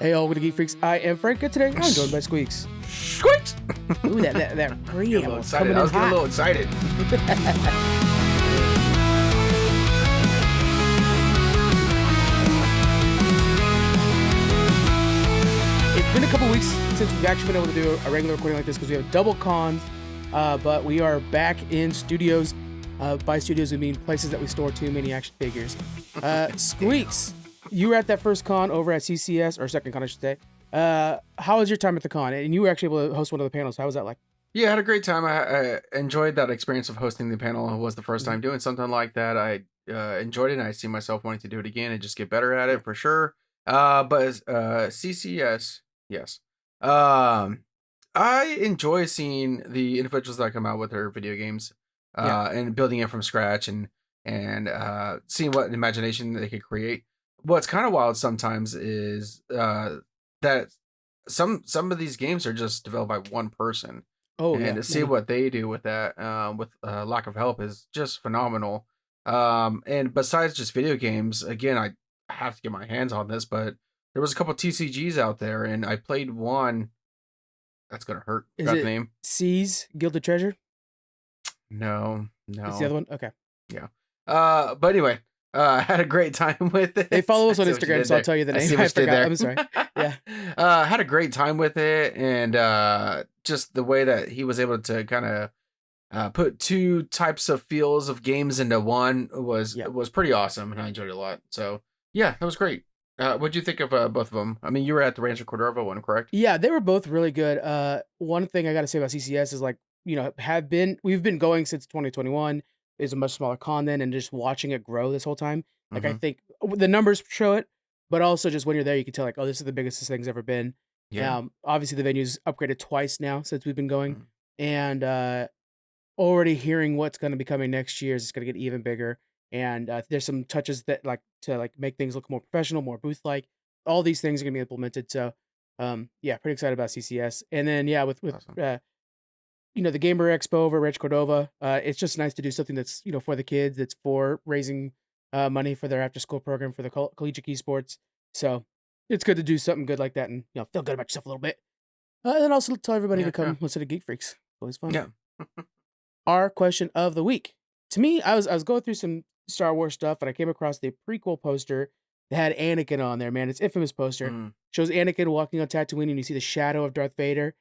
Hey, all, welcome to Geek Freaks. I am Frank, and today I'm joined by Squeaks. Squeaks! Ooh, that preamble I coming in was getting a hot. little excited. It's been a couple weeks since we've actually been able to do a regular recording like this because we have double cons, but we are back in studios. By studios, we mean places that we store too many action figures. Squeaks, you were at that first con over at CCS, or second con, I should say. How was your time at the con? And you were actually able to host one of the panels. How was that like? Yeah, I had a great time. I enjoyed that experience of hosting the panel. It was the first time doing something like that. I enjoyed it, and I see myself wanting to do it again and just get better at it for sure. But CCS, yes. I enjoy seeing the individuals that come out with their video games and building it from scratch and seeing what imagination they could create. What's kind of wild sometimes is that some of these games are just developed by one person. Oh, And yeah. to see what they do with that, with lack of help, is just phenomenal. And besides just video games, again, I have to get my hands on this, but there was a couple TCGs out there, and I played one. That's gonna hurt. Is Got it the name? C's Gilded Treasure? No, It's the other one? Okay. Yeah. But anyway, I had a great time with it. They follow us on I see what you Instagram, did so I'll there. tell you the I name. see what I you did forgot. there. I'm sorry. Yeah. Had a great time with it, and just the way that he was able to kind of put two types of feels of games into one was pretty awesome, and I enjoyed it a lot. So yeah, that was great. What'd you think of both of them? I mean, you were at the Rancho Cordova one, correct? Yeah, they were both really good. One thing I got to say about CCS is like, we've been going since 2021. It's a much smaller con then, and just watching it grow this whole time. Like, I think the numbers show it, but also just when you're there, you can tell like, oh, this is the biggest this thing's ever been. Yeah. Obviously the venue's upgraded twice now since we've been going, and already hearing what's going to be coming next year is it's going to get even bigger. And there's some touches that to make things look more professional, more booth like. All these things are going to be implemented. So, yeah, pretty excited about CCS. And then with Awesome. the Gamer Expo over at Rancho Cordova, it's just nice to do something that's for the kids. It's for raising money for their after school program for the collegiate esports. So it's good to do something good like that and feel good about yourself a little bit. And then also tell everybody to come listen to Geek Freaks. Always fun. Yeah. Our question of the week. To me, I was going through some Star Wars stuff, and I came across the prequel poster that had Anakin on there. Man, it's infamous poster. Shows Anakin walking on Tatooine, and you see the shadow of Darth Vader.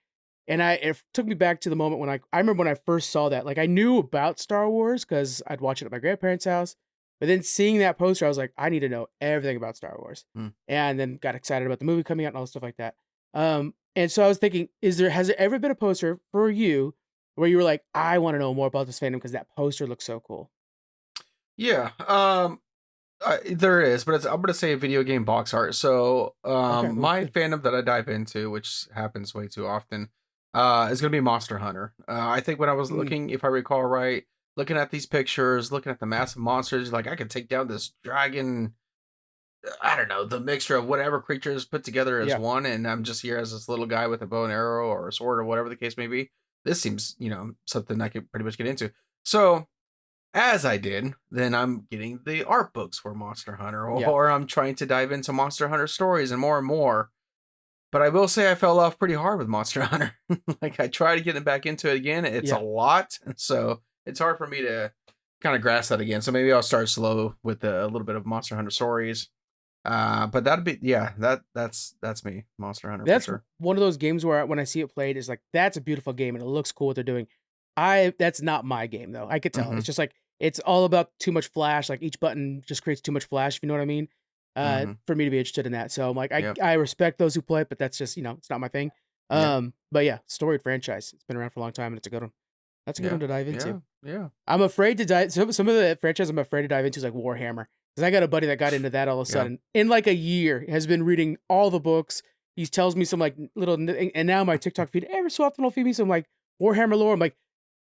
And it took me back to the moment when I remember when I first saw that. Like, I knew about Star Wars because I'd watch it at my grandparents' house. But then seeing that poster, I was like, I need to know everything about Star Wars. And then got excited about the movie coming out and all stuff like that. And so I was thinking, has there ever been a poster for you where you were like, I want to know more about this fandom because that poster looks so cool? Yeah. There is, but I'm gonna say video game box art. So my fandom that I dive into, which happens way too often, is gonna be Monster Hunter. I think when I was looking, if I recall right, looking at these pictures, looking at the massive monsters, like I could take down this dragon. I don't know, the mixture of whatever creatures put together as one, and I'm just here as this little guy with a bow and arrow or a sword or whatever the case may be. This seems, something I could pretty much get into. So as I did, then I'm getting the art books for Monster Hunter, or I'm trying to dive into Monster Hunter stories and more. But I will say I fell off pretty hard with Monster Hunter. Like I try to get back into it again. It's a lot, so it's hard for me to kind of grasp that again. So maybe I'll start slow with a little bit of Monster Hunter stories. But that'd be that's me, Monster Hunter. That's for sure. One of those games where when I see it played, it's like that's a beautiful game and it looks cool what they're doing. That's not my game though. I could tell. It's just like it's all about too much flash. Like each button just creates too much flash. If you know what I mean. For me to be interested in that. So I'm like, I respect those who play it, but that's just it's not my thing. But yeah, storied franchise. It's been around for a long time and it's a good one. That's a good one to dive into. Yeah. I'm afraid to dive. Some of the franchise I'm afraid to dive into is like Warhammer. Because I got a buddy that got into that all of a sudden in like a year, has been reading all the books. He tells me some like little, and now my TikTok feed every so often will feed me some like Warhammer lore. I'm like,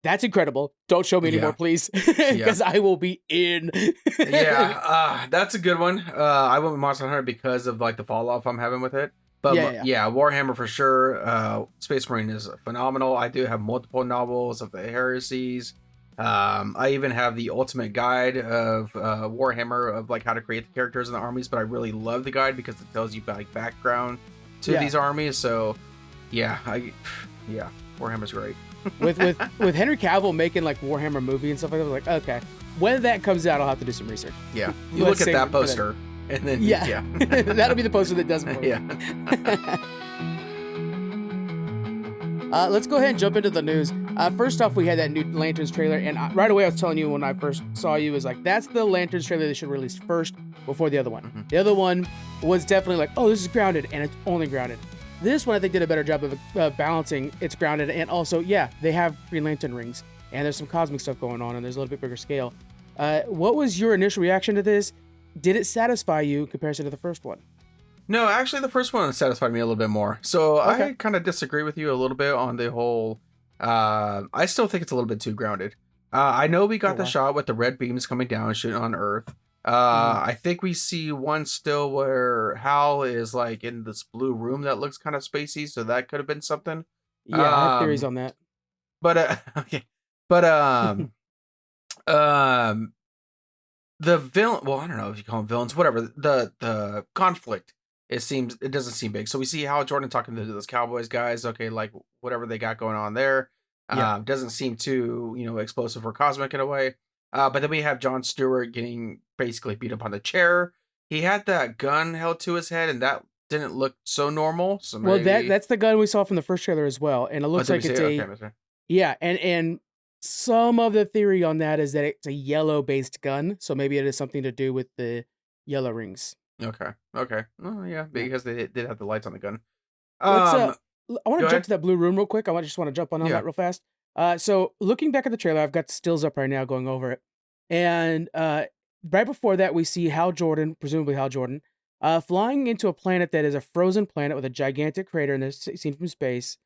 that's incredible. Don't show me anymore, please, because I will be in. That's a good one. I went with Monster Hunter because of like the fall off I'm having with it. But Warhammer for sure. Space Marine is phenomenal. I do have multiple novels of the heresies. I even have the ultimate guide of Warhammer of like how to create the characters and the armies, but I really love the guide because it tells you like background to these armies. So yeah, Warhammer's great. with Henry Cavill making like Warhammer movie and stuff like that, I was like, okay, when that comes out, I'll have to do some research. Yeah, you look at that poster, and then that'll be the poster that does it for me. Let's go ahead and jump into the news. First off, we had that new Lanterns trailer, and right away I was telling you when I first saw you, is like, that's the Lanterns trailer they should release first before the other one. The other one was definitely like, oh, this is grounded, and it's only grounded. This one I think did a better job of balancing its grounded, and also, they have Green Lantern rings, and there's some cosmic stuff going on, and there's a little bit bigger scale. What was your initial reaction to this? Did it satisfy you in comparison to the first one? No, actually, the first one satisfied me a little bit more. So I kind of disagree with you a little bit on the whole. I still think it's a little bit too grounded. I know we got the shot with the red beams coming down and shooting on Earth. I think we see one still where Hal is like in this blue room that looks kind of spacey, so that could have been something. Yeah, I have theories on that. But the villain. Well, I don't know if you call them villains. Whatever. The conflict. It doesn't seem big. So we see Hal Jordan talking to those Cowboys guys. Okay, like whatever they got going on there. Doesn't seem too explosive or cosmic in a way. But then we have John Stewart getting basically beat up on the chair. He had that gun held to his head, and that didn't look so normal. So maybe... Well, that's the gun we saw from the first trailer as well, and it looks like it's and some of the theory on that is that it's a yellow based gun, so maybe it has something to do with the yellow rings. Okay. Oh yeah, because they did have the lights on the gun. I want to jump to that blue room real quick. I just want to jump on that real fast. So looking back at the trailer, I've got stills up right now going over it. And right before that, we see Hal Jordan, presumably Hal Jordan, flying into a planet that is a frozen planet with a gigantic crater in this seen from space.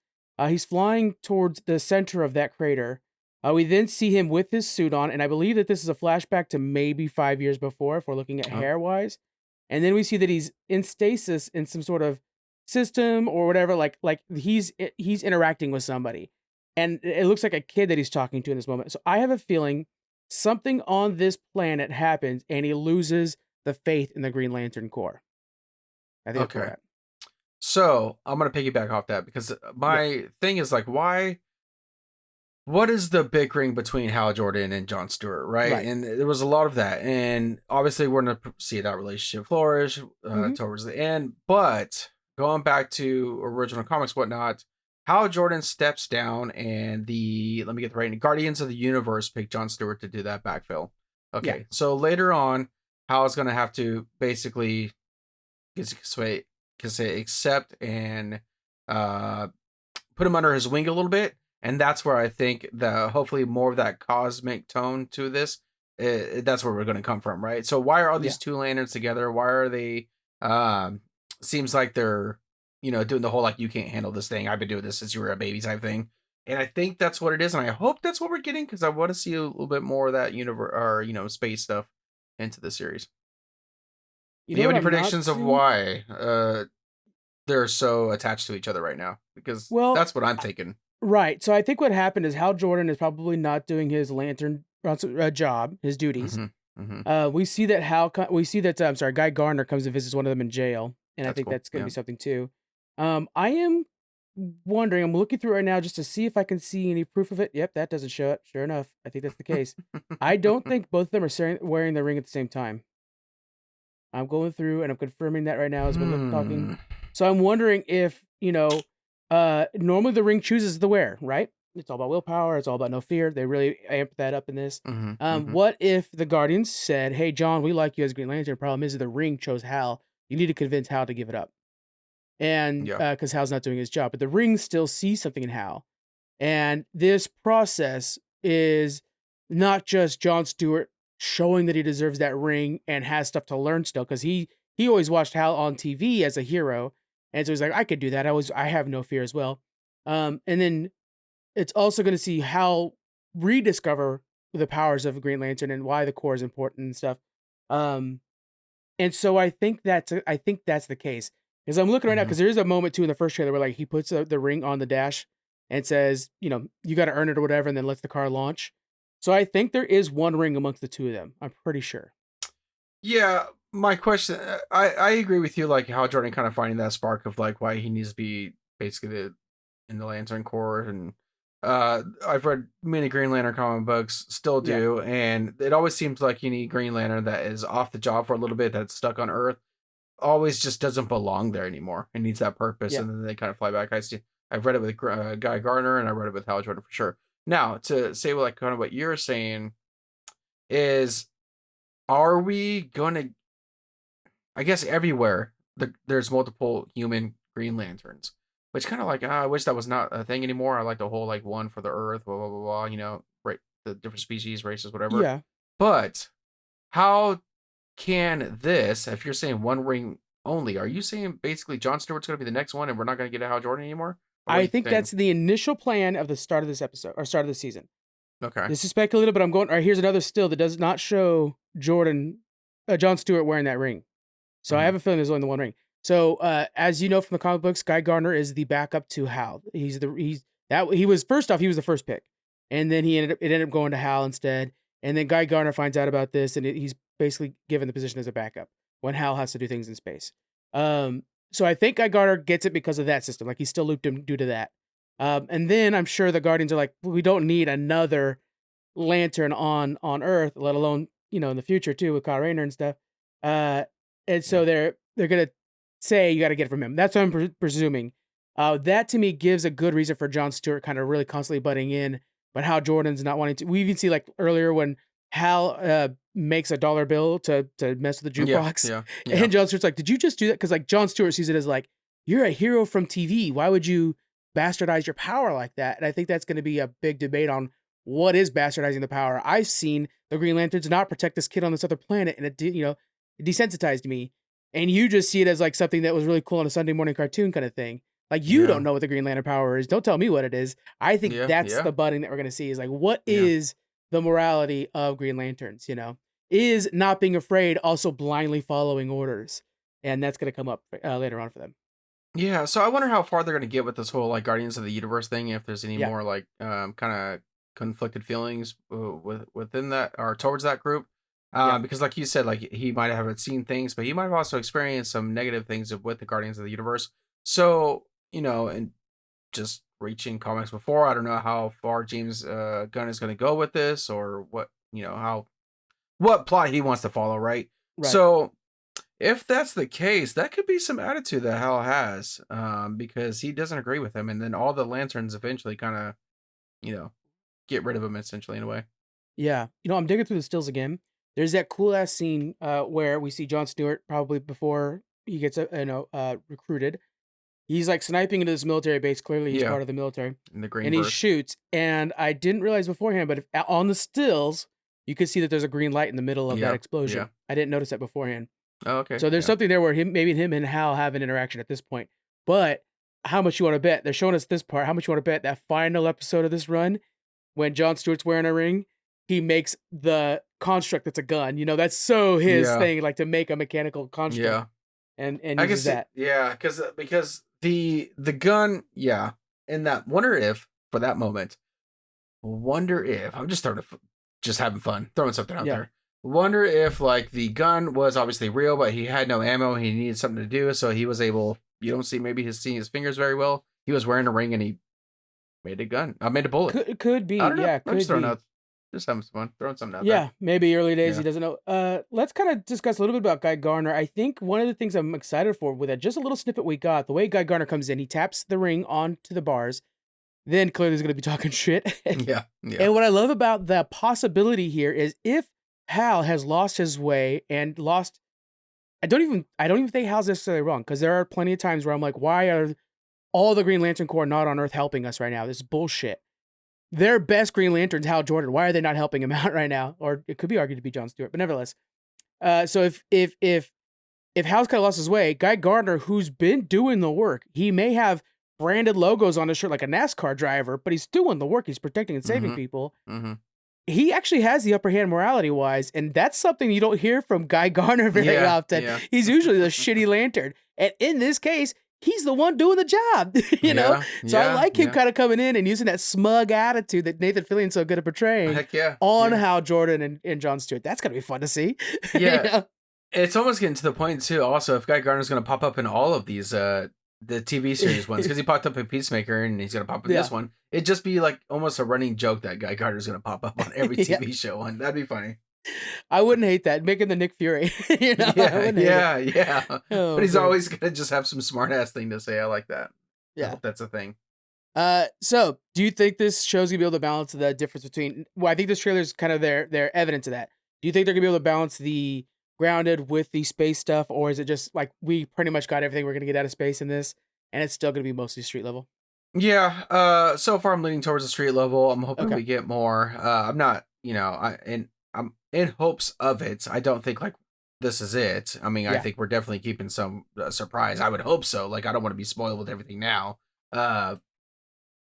He's flying towards the center of that crater. We then see him with his suit on, and I believe that this is a flashback to maybe 5 years before, if we're looking at hair-wise. And then we see that he's in stasis in some sort of system or whatever, like he's interacting with somebody. And it looks like a kid that he's talking to in this moment. So I have a feeling something on this planet happens and he loses the faith in the Green Lantern Corps. I think that's where we're at. So I'm going to piggyback off that because my thing is like, what is the bickering between Hal Jordan and John Stewart, right? And there was a lot of that. And obviously we're going to see that relationship flourish towards the end. But going back to original comics, whatnot, Hal Jordan steps down and let me get the right, Guardians of the Universe picked John Stewart to do that backfill. Okay, so later on, Hal's going to have to basically accept and put him under his wing a little bit. And that's where I think hopefully more of that cosmic tone to this, that's where we're going to come from, right? So why are all these two lanterns together? Why are they, seems like they're, doing the whole, like, you can't handle this thing. I've been doing this since you were a baby type thing. And I think that's what it is. And I hope that's what we're getting because I want to see a little bit more of that universe or, space stuff into the series. Do you have any predictions of why they're so attached to each other right now? Because that's what I'm thinking. Right. So I think what happened is Hal Jordan is probably not doing his lantern job, his duties. We see that Guy Gardner comes and visits one of them in jail, and I think that's going to be something too. I am wondering. I'm looking through right now just to see if I can see any proof of it. Yep, that doesn't show it. Sure enough, I think that's the case. I don't think both of them are wearing the ring at the same time. I'm going through and I'm confirming that right now as we're talking. So I'm wondering if normally the ring chooses the wearer, right? It's all about willpower. It's all about no fear. They really amped that up in this. What if the Guardians said, hey, John, we like you as Green Lantern. Problem is the ring chose Hal. You need to convince Hal to give it up. And because Hal's not doing his job. But the ring still sees something in Hal. And this process is not just John Stewart showing that he deserves that ring and has stuff to learn still. Because he always watched Hal on TV as a hero. And so he's like, I could do that. I have no fear as well. And then it's also going to see Hal rediscover the powers of Green Lantern and why the Corps is important and stuff. And so I think that's the case. Because I'm looking right now, because there is a moment too in the first trailer where like he puts the ring on the dash and says, you got to earn it or whatever, and then lets the car launch. So I think there is one ring amongst the two of them. I'm pretty sure. Yeah, my question, I agree with you, like how Jordan kind of finding that spark of like why he needs to be basically in the Lantern Corps, and I've read many Green Lantern comic books, still Yeah. do, and it always seems like you need Green Lantern that is off the job for a little bit, that's stuck on Earth, always just doesn't belong there anymore. It needs that purpose, Yeah. and then they kind of fly back. I've read it with Guy Gardner, and I read it with Hal Jordan for sure. Now to say like kind of what you're saying is, are we going to, I guess everywhere there's multiple human Green Lanterns, which kind of like I wish that was not a thing anymore. I like the whole like one for the Earth, blah blah blah blah. Right, the different species, races, whatever. Yeah. But how can this? If you're saying one ring only, are you saying basically John Stewart's going to be the next one, and we're not going to get a Hal Jordan anymore? Or what are I you think saying? that's the initial plan of the start of this episode or start of the season. Okay. This is speculative, but I'm going. All right, here's another still that does not show John Stewart wearing that ring. So I Mm-hmm. have a feeling there's only the one ring. So as you know from the comic books, Guy Gardner is the backup to Hal. He was first off, he was the first pick, and then it ended up going to Hal instead. And then Guy Gardner finds out about this, and he's basically given the position as a backup when Hal has to do things in space. So I think Guy Gardner gets it because of that system. Like he's still looped him due to that. And then I'm sure the Guardians are like, well, we don't need another lantern on Earth, let alone in the future too with Kyle Rayner and stuff. And Yeah. so they're gonna say you got to get it from him. That's what I'm presuming. That to me gives a good reason for John Stewart kind of really constantly butting in, but Hal Jordan's not wanting to. We even see like earlier when Hal makes a dollar bill to mess with the Yeah. jukebox, Yeah. Yeah. and John Stewart's like, "Did you just do that?" Because like John Stewart sees it as like, "You're a hero from TV. Why would you bastardize your power like that?" And I think that's going to be a big debate on what is bastardizing the power. I've seen the Green Lanterns not protect this kid on this other planet, and it did, it desensitized me. And you just see it as like something that was really cool on a Sunday morning cartoon kind of thing. Like you Yeah. don't know what the Green Lantern power is. Don't tell me what it is. I think Yeah. that's Yeah. the budding that we're gonna see is like what Yeah. is the morality of Green Lanterns? Is not being afraid also blindly following orders, and that's gonna come up later on for them. Yeah, so I wonder how far they're gonna get with this whole like Guardians of the Universe thing. If there's any Yeah, more like kind of conflicted feelings within that or towards that group, yeah, because like you said, like he might have seen things, but he might have also experienced some negative things with the Guardians of the Universe. So and just reaching comics before, I don't know how far James Gunn is going to go with this, or what how what plot he wants to follow, right? right. So if that's the case, that could be some attitude that Hal has, because he doesn't agree with him, and then all the lanterns eventually kind of, you know, get rid of him essentially in a way. Yeah, I'm digging through the stills again. There's that cool ass scene where we see John Stewart probably before he gets recruited. He's like sniping into this military base. Clearly, he's Yeah, part of the military, in the green and he burst. shoots. And I didn't realize beforehand, but on the stills, you could see that there's a green light in the middle of that Yeah, yeah. explosion. I didn't notice that beforehand. Oh, okay, So there's yeah, something there where him and Hal have an interaction at this point. But how much you want to bet? They're showing us this part. How much you want to bet that final episode of this run, when John Stewart's wearing a ring, he makes the construct that's a gun. That's so his yeah, thing, like to make a mechanical construct yeah. and I uses guess, that. yeah, because the gun, yeah, and that wonder if for that moment. Wonder if I'm just just having fun, throwing something out Yeah. there. Wonder if like the gun was obviously real, but he had no ammo. He needed something to do, so he was able. You don't see maybe seeing his fingers very well. He was wearing a ring and he made a gun. I made a bullet. Could be. I don't know. Yeah, I'm just could be. just having some fun, throwing something out there. Yeah, maybe early days he Yeah. doesn't know. Let's kind of discuss a little bit about Guy Garner. I think one of the things I'm excited for with that just a little snippet we got, the way Guy Garner comes in, he taps the ring onto the bars, then clearly he's gonna be talking shit. Yeah. Yeah. And what I love about the possibility here is if Hal has lost his way and lost, I don't even think Hal's necessarily wrong, because there are plenty of times where I'm like, why are all the Green Lantern Corps not on Earth helping us right now? This is bullshit. Their best Green Lantern's Hal Jordan. Why are they not helping him out right now? Or it could be argued to be John Stewart, but nevertheless. So if Hal's kind of lost his way, Guy Gardner, who's been doing the work, he may have branded logos on his shirt like a NASCAR driver, but he's doing the work. He's protecting and saving Mm-hmm. people. Mm-hmm. He actually has the upper hand morality wise, and that's something you don't hear from Guy Garner very Yeah. often. Yeah. He's usually the shitty lantern, and in this case, he's the one doing the job. Yeah. So I Yeah. like him Yeah. kind of coming in and using that smug attitude that Nathan Fillion's so good at portraying Heck yeah. on Yeah. Hal Jordan and John Stewart. That's gonna be fun to see. Yeah. It's almost getting to the point too. Also, if Guy Gardner's going to pop up in all of these the TV series ones, because he popped up in Peacemaker and he's going to pop in Yeah. this one, it'd just be like almost a running joke that Guy Gardner's going to pop up on every Yeah. TV show one. That'd be funny. I wouldn't hate that. Making the Nick Fury. You know, Yeah. Oh, But he's man. always going to just have some smart ass thing to say. I like that. I Yeah. hope that's a thing. So do you think this show's gonna be able to balance the difference between? Well, I think this trailer's kind of their evidence of that. Do you think they're gonna be able to balance the grounded with the space stuff, or is it just like we pretty much got everything we're gonna get out of space in this, and it's still gonna be mostly street level? Yeah. So far I'm leaning towards the street level. I'm hoping Okay. we get more. I'm not, I'm in hopes of it. I don't think like this is it. I mean, I Yeah. think we're definitely keeping some surprise. I would hope so. Like I don't want to be spoiled with everything now. Uh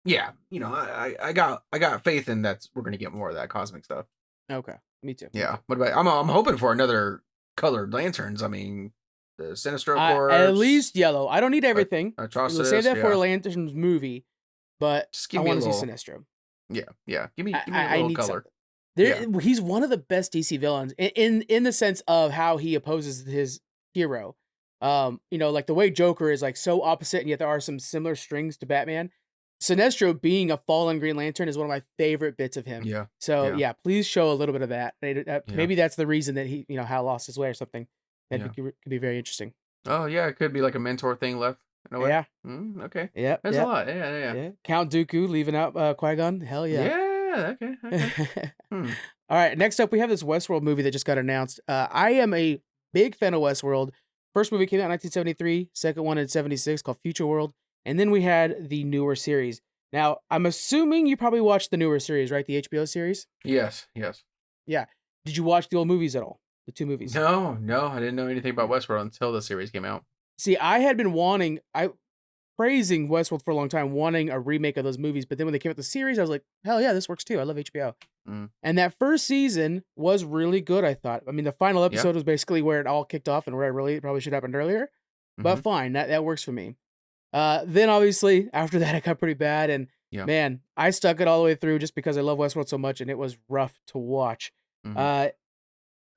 yeah, I got faith in that we're gonna get more of that cosmic stuff. Okay. Me too. Yeah. What about I'm hoping for another colored lanterns. I mean, the Sinestro At Corps, least yellow. I don't need everything. We'll save Atrocitus, that for a yeah. Lanterns movie, but Just I give me a want to see little, Sinestro. yeah. Give me a I little need color. something. Yeah. He's one of the best DC villains in the sense of how he opposes his hero. Like the way Joker is like so opposite, and yet there are some similar strings to Batman. Sinestro being a fallen Green Lantern is one of my favorite bits of him. Yeah. So Yeah. yeah, please show a little bit of that. Yeah. Maybe that's the reason that he, Hal lost his way or something. Yeah. Could be very interesting. Oh, yeah, it could be like a mentor thing left in a way. Yeah. Okay. Yep. That's a Yep. lot. Yeah. Yeah. Count Dooku leaving out Qui-Gon. Hell yeah. Yeah. Okay. Hmm. All right, next up we have this Westworld movie that just got announced. I am a big fan of Westworld. First movie came out in 1973, second one in 76 called Future World, and then we had the newer series. Now, I'm assuming you probably watched the newer series, right? The HBO series? Yes. Yeah. Did you watch the old movies at all? The two movies? No, I didn't know anything about Westworld until the series came out. See, I had been praising Westworld for a long time, wanting a remake of those movies, but then when they came out with the series, I was like, hell yeah, this works too. I love HBO. Mm. And that first season was really good, I thought. I mean, the final episode was basically where it all kicked off and where it really probably should have happened earlier. But fine, that works for me. Then obviously after that it got pretty bad, and man, I stuck it all the way through just because I love Westworld so much, and it was rough to watch. I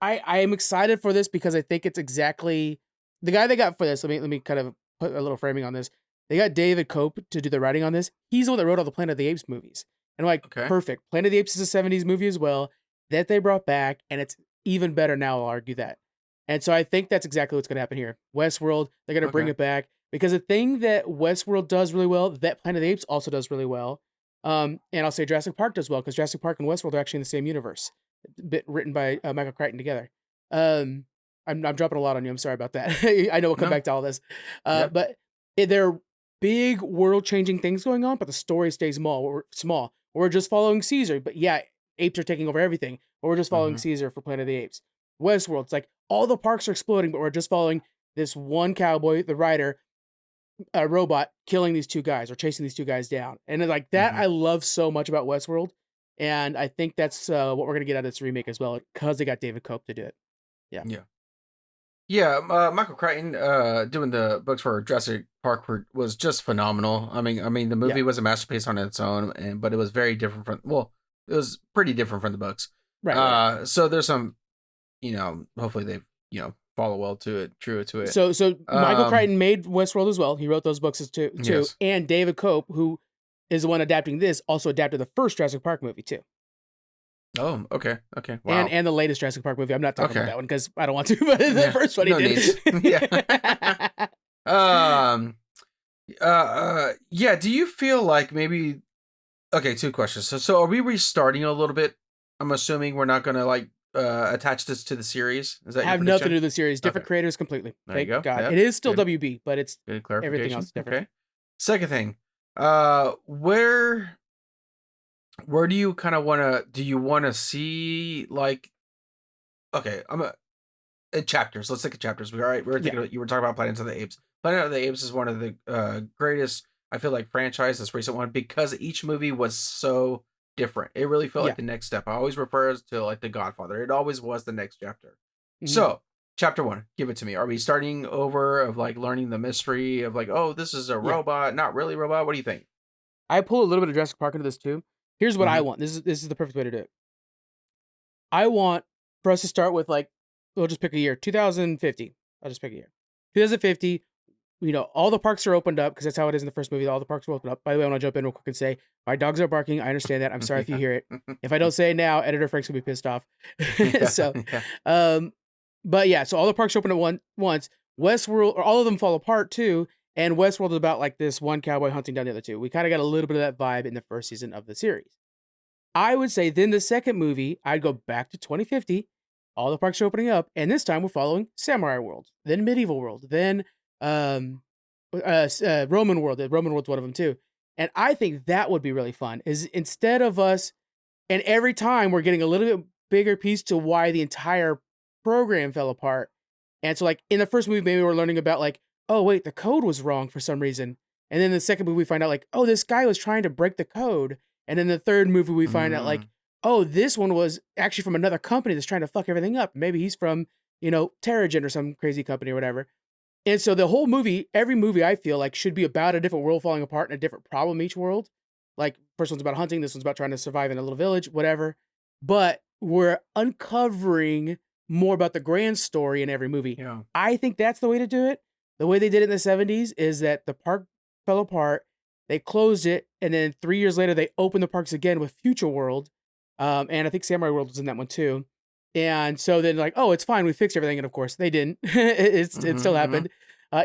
am excited for this because I think it's exactly the guy they got for this. Let me kind of put a little framing on this. They got David Cope to do the writing on this. He's the one that wrote all the Planet of the Apes movies. And I'm like, perfect. Planet of the Apes is a 70s movie as well that they brought back, and it's even better now, I'll argue that. And so I think that's exactly what's going to happen here. Westworld, they're going to bring it back because the thing that Westworld does really well, that Planet of the Apes also does really well. And I'll say Jurassic Park does well because Jurassic Park and Westworld are actually in the same universe, written by Michael Crichton together. I'm dropping a lot on you. I'm sorry about that. I know we'll come back to all this. But they're big world-changing things going on, but the story stays small. We're just following Caesar, but yeah, apes are taking over everything. But we're just following Caesar for Planet of the Apes. Westworld, it's like all the parks are exploding, but we're just following this one cowboy, the rider, a robot, killing these two guys or chasing these two guys down. And like that, I love so much about Westworld. And I think that's what we're going to get out of this remake as well, because they got David Cope to do it. Yeah, Michael Crichton doing the books for Jurassic Park was just phenomenal. I mean the movie was a masterpiece on its own, but it was very different from it was pretty different from the books. Right. So there's some, hopefully they follow well to it, true to it. So Michael Crichton made Westworld as well. He wrote those books too. Yes. And David Cope, who is the one adapting this, also adapted the first Jurassic Park movie too. Oh, okay. Wow. And the latest Jurassic Park movie. I'm not talking about that one because I don't want to, but the first one he did. Yeah. Do you feel like maybe? Okay, two questions. So are we restarting a little bit? I'm assuming we're not going to attach this to the series. Is that have nothing to do with the series? Different creators completely. Thank God. Yep. It is still WB, but it's everything else is different. Okay. Second thing, where do you kind of want to? Do you want to see Okay, chapters. Let's take at chapters. All right, we're thinking. You were talking about Planet of the Apes. Planet of the Apes is one of the greatest. I feel like franchise, this recent one, because each movie was so different. It really felt like the next step. I always refer to like The Godfather. It always was the next chapter. So chapter 1, give it to me. Are we starting over of learning the mystery of oh, this is a robot, not really robot? What do you think? I pull a little bit of Jurassic Park into this too. Here's what I want. This is the perfect way to do it. I want for us to start with we'll just pick a year, 2050. I'll just pick a year. 2050, all the parks are opened up because that's how it is in the first movie. All the parks are opened up. By the way, I want to jump in real quick and say, my dogs are barking. I understand that. I'm sorry if you Yeah. hear it. If I don't say it now, editor Frank's gonna be pissed off. Yeah. So, Yeah. but yeah, so all the parks open at once. Westworld, or all of them fall apart too. And Westworld is about like this one cowboy hunting down the other two. We kind of got a little bit of that vibe in the first season of the series. I would say then the second movie, I'd go back to 2050. All the parks are opening up, and this time we're following Samurai World, then Medieval World, then Roman World. Roman World's one of them too. And I think that would be really fun. Is instead of us, and every time we're getting a little bit bigger piece to why the entire program fell apart. And so, like in the first movie, maybe we're learning about like, oh wait, the code was wrong for some reason. And then the second movie, we find out like, oh, this guy was trying to break the code. And then the third movie, we find out like, Mm. oh, this one was actually from another company that's trying to fuck everything up. Maybe he's from, Terrigen or some crazy company or whatever. And so the whole movie, every movie I feel like should be about a different world falling apart and a different problem each world. Like first one's about hunting, this one's about trying to survive in a little village, whatever. But we're uncovering more about the grand story in every movie. Yeah. I think that's the way to do it. The way they did it in the 70s is that the park fell apart, they closed it, and then 3 years later they opened the parks again with Future World. And I think Samurai World was in that one too. And so then like, oh, it's fine, we fixed everything, and of course they didn't. It still Mm-hmm. happened.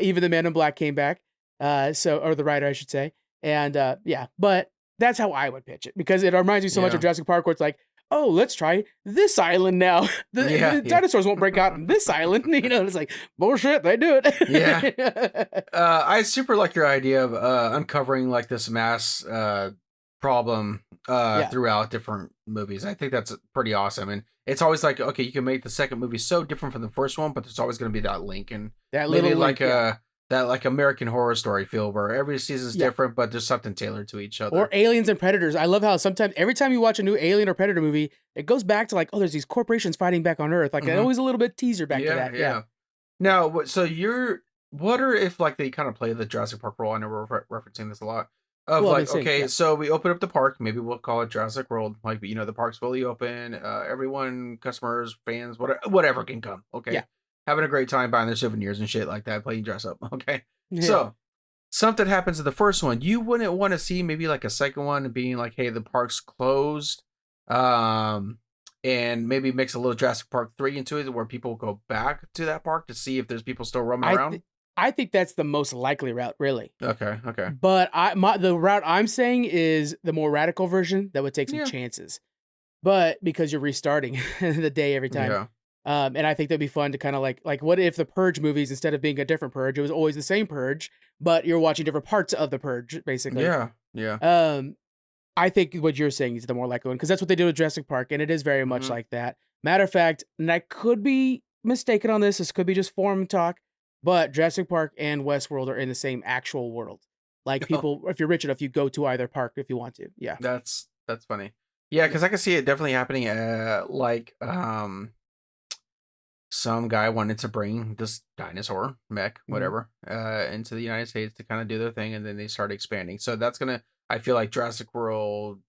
Even the Man in Black came back. Or the writer, I should say. And yeah, but that's how I would pitch it because it reminds me so much of Yeah. Jurassic Park, where it's like, oh, let's try this island now. The, Yeah. the Yeah. dinosaurs won't break out on this island. It's like bullshit. They do it. Yeah. I super like your idea of uncovering like this mass problem Yeah, throughout different movies. I think that's pretty awesome. And it's always like, okay, you can make the second movie so different from the first one, but there's always going to be that link. And that maybe little like link. Yeah. that like American Horror Story feel where every season's Yeah. different, but there's something tailored to each Or other. aliens and predators. I love how sometimes every time you watch a new alien or predator movie, it goes back to like, oh, there's these corporations fighting back on Earth. Like Mhm. always a little bit teaser back to Yeah, that. Yeah. yeah. Now, so what are if like they kind of play the Jurassic Park role? I know we're referencing this a lot. Of Well, I've been like, saying, okay, yeah. so we open up the park. Maybe we'll call it Jurassic World. Like, the park's fully open. Everyone, customers, fans, whatever can come. Yeah. Okay, having a great time buying their souvenirs and shit like that, playing dress up. Okay, Yeah. so something happens in the first one. You wouldn't want to see maybe like a second one being like, hey, the park's closed. And maybe mix a little Jurassic Park 3 into it where people go back to that park to see if there's people still roaming I around. th- I think that's the most likely route, really. Okay, okay. But the route I'm saying is the more radical version that would take some Yeah. chances. But because you're restarting the day every time. Yeah. And I think that'd be fun to kind of like what if the Purge movies, instead of being a different Purge, it was always the same Purge, but you're watching different parts of the Purge, basically. Yeah. Yeah. Um, I think what you're saying is the more likely one because that's what they did with Jurassic Park, and it is very much Mhm. like that. Matter of fact, and I could be mistaken on this. This could be just forum talk, but Jurassic Park and Westworld are in the same actual world. Like Oh, people, if you're rich enough, you go to either park if you want to. Yeah. that's funny. Yeah, Yeah. because I can see it definitely happening. Like some guy wanted to bring this dinosaur mech, Mhm. whatever, into the United States to kind of do their thing, and then they start expanding. So that's gonna. I feel like Jurassic World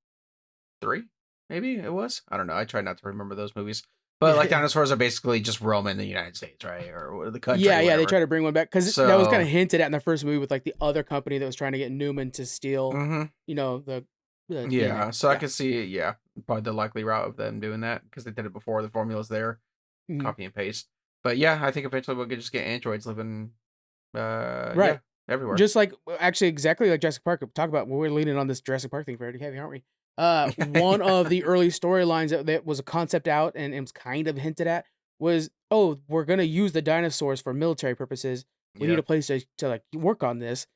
3, maybe it was. I don't know. I try not to remember those movies. But like Yeah. dinosaurs are basically just roaming the United States, right? Or the country, Yeah, yeah, they whatever. try to bring one back because that was kind of So, hinted at in the first movie with like the other company that was trying to get Newman to steal, hmm the DNA. yeah. So I Yeah. can see, yeah, probably the likely route of them doing that because they did it before. The formula's there, Mhm. copy and paste. But yeah, I think eventually we'll just get androids living, yeah, Right. everywhere. Just like actually exactly like Jurassic Park. Talk about we're leaning on this Jurassic Park thing very heavy, aren't we? One of the early storylines that was a concept out and it was kind of hinted at was, oh, we're gonna use the dinosaurs for military purposes. We need Yeah. a place to like work on this.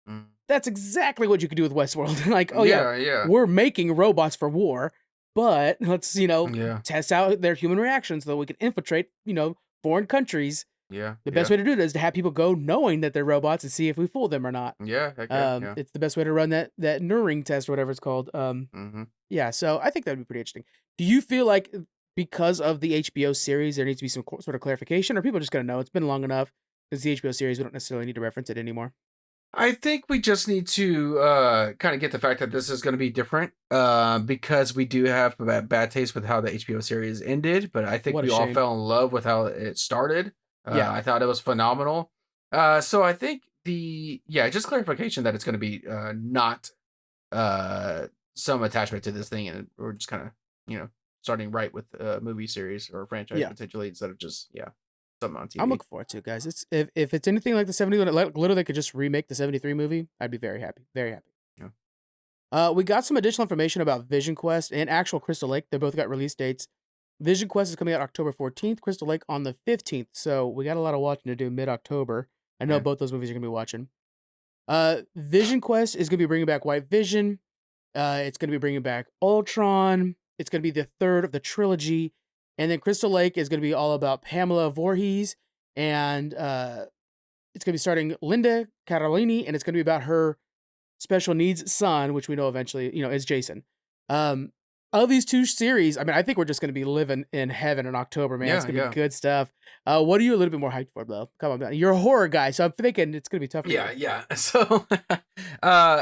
Mm. That's exactly what you could do with Westworld. Like, oh yeah, Yeah. Yeah. we're making robots for war, but let's Yeah. test out their human reactions so that we can infiltrate foreign countries. Yeah. The best Yeah. way to do it is to have people go knowing that they're robots and see if we fool them or not. Yeah. Heck yeah. Yeah. It's the best way to run that Turing test or whatever it's called. Hmm. Yeah, so I think that'd be pretty interesting. Do you feel like because of the HBO series, there needs to be some sort of clarification, or people just gonna know it's been long enough? Because the HBO series, we don't necessarily need to reference it anymore. I think we just need to kind of get the fact that this is going to be different because we do have a bad taste with how the HBO series ended, but I think What a we all shame. fell in love with how it started. Yeah. I thought it was phenomenal. So I think just clarification that it's going to be not uh, some attachment to this thing, and we're just kind of starting right with a movie series or a franchise Yeah. potentially instead of just something on I'm TV. looking forward to it, guys. It's if it's anything like the 70, like literally they could just remake the 73 movie, I'd be very happy. Very happy. Yeah. We got some additional information about Vision Quest and actual Crystal Lake. They both got release dates. Vision Quest is coming out October 14th, Crystal Lake on the 15th. So we got a lot of watching to do mid-October. I know Yeah. both those movies you're going to be watching. Vision Quest is going to be bringing back White Vision. It's going to be bringing back Ultron. It's going to be the third of the trilogy. And then Crystal Lake is going to be all about Pamela Voorhees. And it's going to be starting Linda Cardellini. And it's going to be about her special needs son, which we know eventually, is Jason. Of these two series, I mean, I think we're just going to be living in heaven in October, man. It's Yeah, going to be yeah. good stuff. What are you a little bit more hyped for, though? Come on, man. You're a horror guy, so I'm thinking it's going to be tough for you. Yeah. So,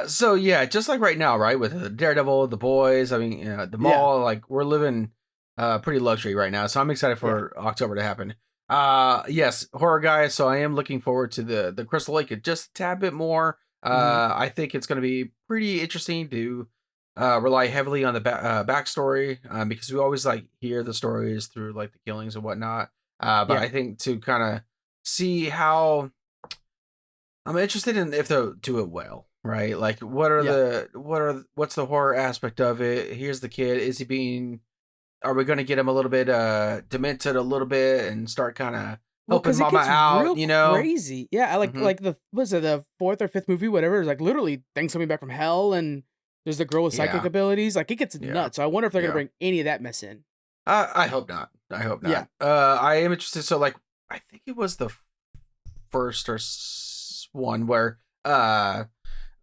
so yeah, just like right now, right, with Daredevil, The Boys, I mean, the Yeah, Mall, like we're living pretty luxury right now. So I'm excited yeah. for October to happen. Yes, horror guy. So I am looking forward to the Crystal Lake just a tad bit more. Hmm. I think it's going to be pretty interesting to rely heavily on the backstory because we always like hear the stories through like the killings and whatnot. But Yeah, I think to kind of see how I'm interested in if they'll do it well, right? Like, yeah. what's the horror aspect of it? Here's the kid. Is he being? Are we going to get him a little bit demented a little bit and start kind of Well, helping because it Mama gets out? real You know? crazy. Yeah, I Hmm. like the was it the fourth or fifth movie, whatever. It's like literally things coming back from hell, and there's the girl with psychic Yeah, abilities. Like it gets yeah, nuts. So I wonder if they're gonna yeah. bring any of that mess in. I hope not. I hope Yeah. not. I am interested. So, like, I think it was the first or one where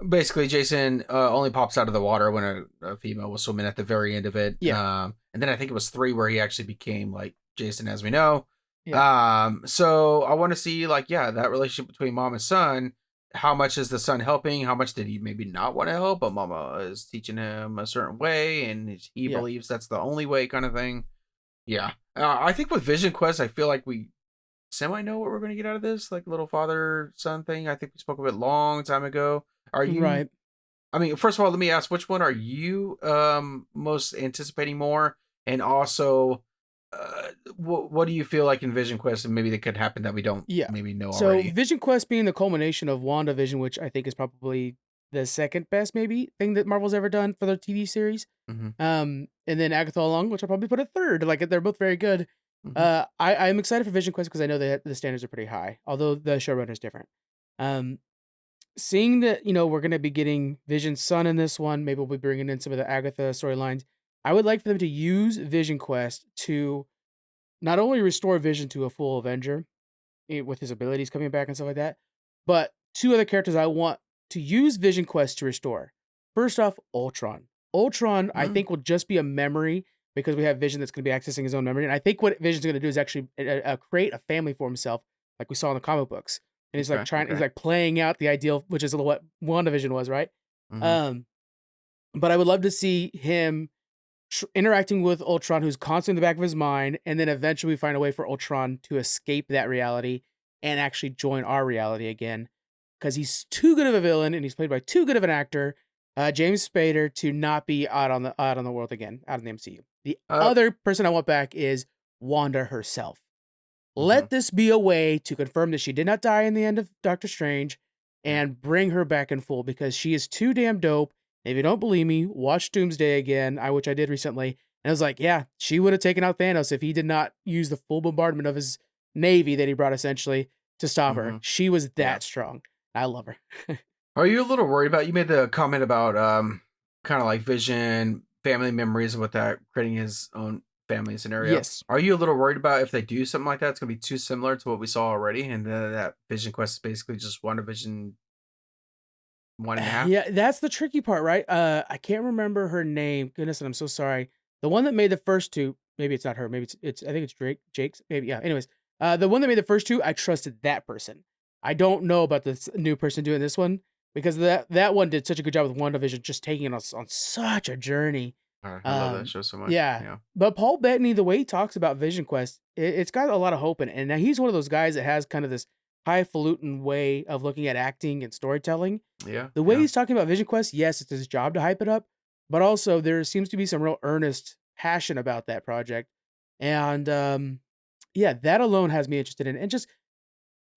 basically Jason only pops out of the water when a female was swimming at the very end of it. Yeah. And then I think it was 3 where he actually became like Jason as we know. Yeah. So I want to see like that relationship between mom and son. How much is the son helping? How much did he maybe not want to help, but mama is teaching him a certain way and he Yeah. believes that's the only way kind of thing. Yeah. I think with Vision Quest, I feel like we semi know what we're going to get out of this, like little father son thing. I think we spoke of it long time ago. Are you? Right. I mean, first of all, let me ask, which one are you most anticipating more, and also, what do you feel like in Vision Quest, and maybe that could happen that we don't Yeah. maybe know So already? Vision Quest being the culmination of WandaVision, which I think is probably the second best maybe thing that Marvel's ever done for their TV series. Mm-hmm. And then Agatha Long, which I'll probably put at third. Like they're both very good. Mm-hmm. I'm excited for Vision Quest because I know that the standards are pretty high, although the showrunner is different. Um, Seeing that we're gonna be getting Vision's son in this one, maybe we'll be bringing in some of the Agatha storylines. I would like for them to use Vision Quest to not only restore Vision to a full Avenger with his abilities coming back and stuff like that, but two other characters I want to use Vision Quest to restore. First off, Ultron. Ultron, I Mm, think, will just be a memory because we have Vision that's going to be accessing his own memory. And I think what Vision's going to do is actually create a family for himself, like we saw in the comic books. And he's like okay. he's Okay. like playing out the ideal, which is what WandaVision was, right? Mm-hmm. Um, but I would love to see him interacting with Ultron, who's constantly in the back of his mind, and then eventually we find a way for Ultron to escape that reality and actually join our reality again. Because he's too good of a villain and he's played by too good of an actor, James Spader, to not be out on the world again, out in the MCU. The Uh. other person I want back is Wanda herself. Mm-hmm. Let this be a way to confirm that she did not die in the end of Doctor Strange Yeah. and bring her back in full because she is too damn dope. If you don't believe me, watch Doomsday again, which I did recently. And I was like, yeah, she would have taken out Thanos if he did not use the full bombardment of his navy that he brought essentially to stop her. Mm-hmm. She was Yeah. that strong. I love her. Are you a little worried about? You made the comment about kind of like Vision, family memories, and with that creating his own family scenario. Yes. Are you a little worried about if they do something like that, it's gonna be too similar to what we saw already, and then that Vision Quest is basically just one Vision one and a half? Yeah, that's the tricky part, right? I can't remember her name. Goodness, and I'm so sorry. The one that made the first two, maybe it's not her, maybe it's I think it's Jake's, maybe, yeah. Anyways, the one that made the first two, I trusted that person. I don't know about this new person doing this one. because that one did such a good job with WandaVision, just taking us on such a journey. I love that show so much. Yeah. Yeah. But Paul Bettany, the way he talks about Vision Quest, it's got a lot of hope in it. And now he's one of those guys that has kind of this highfalutin way of looking at acting and storytelling. Yeah. The way Yeah. he's talking about Vision Quest, yes, it's his job to hype it up, but also there seems to be some real earnest passion about that project. And yeah, that alone has me interested in it. And just,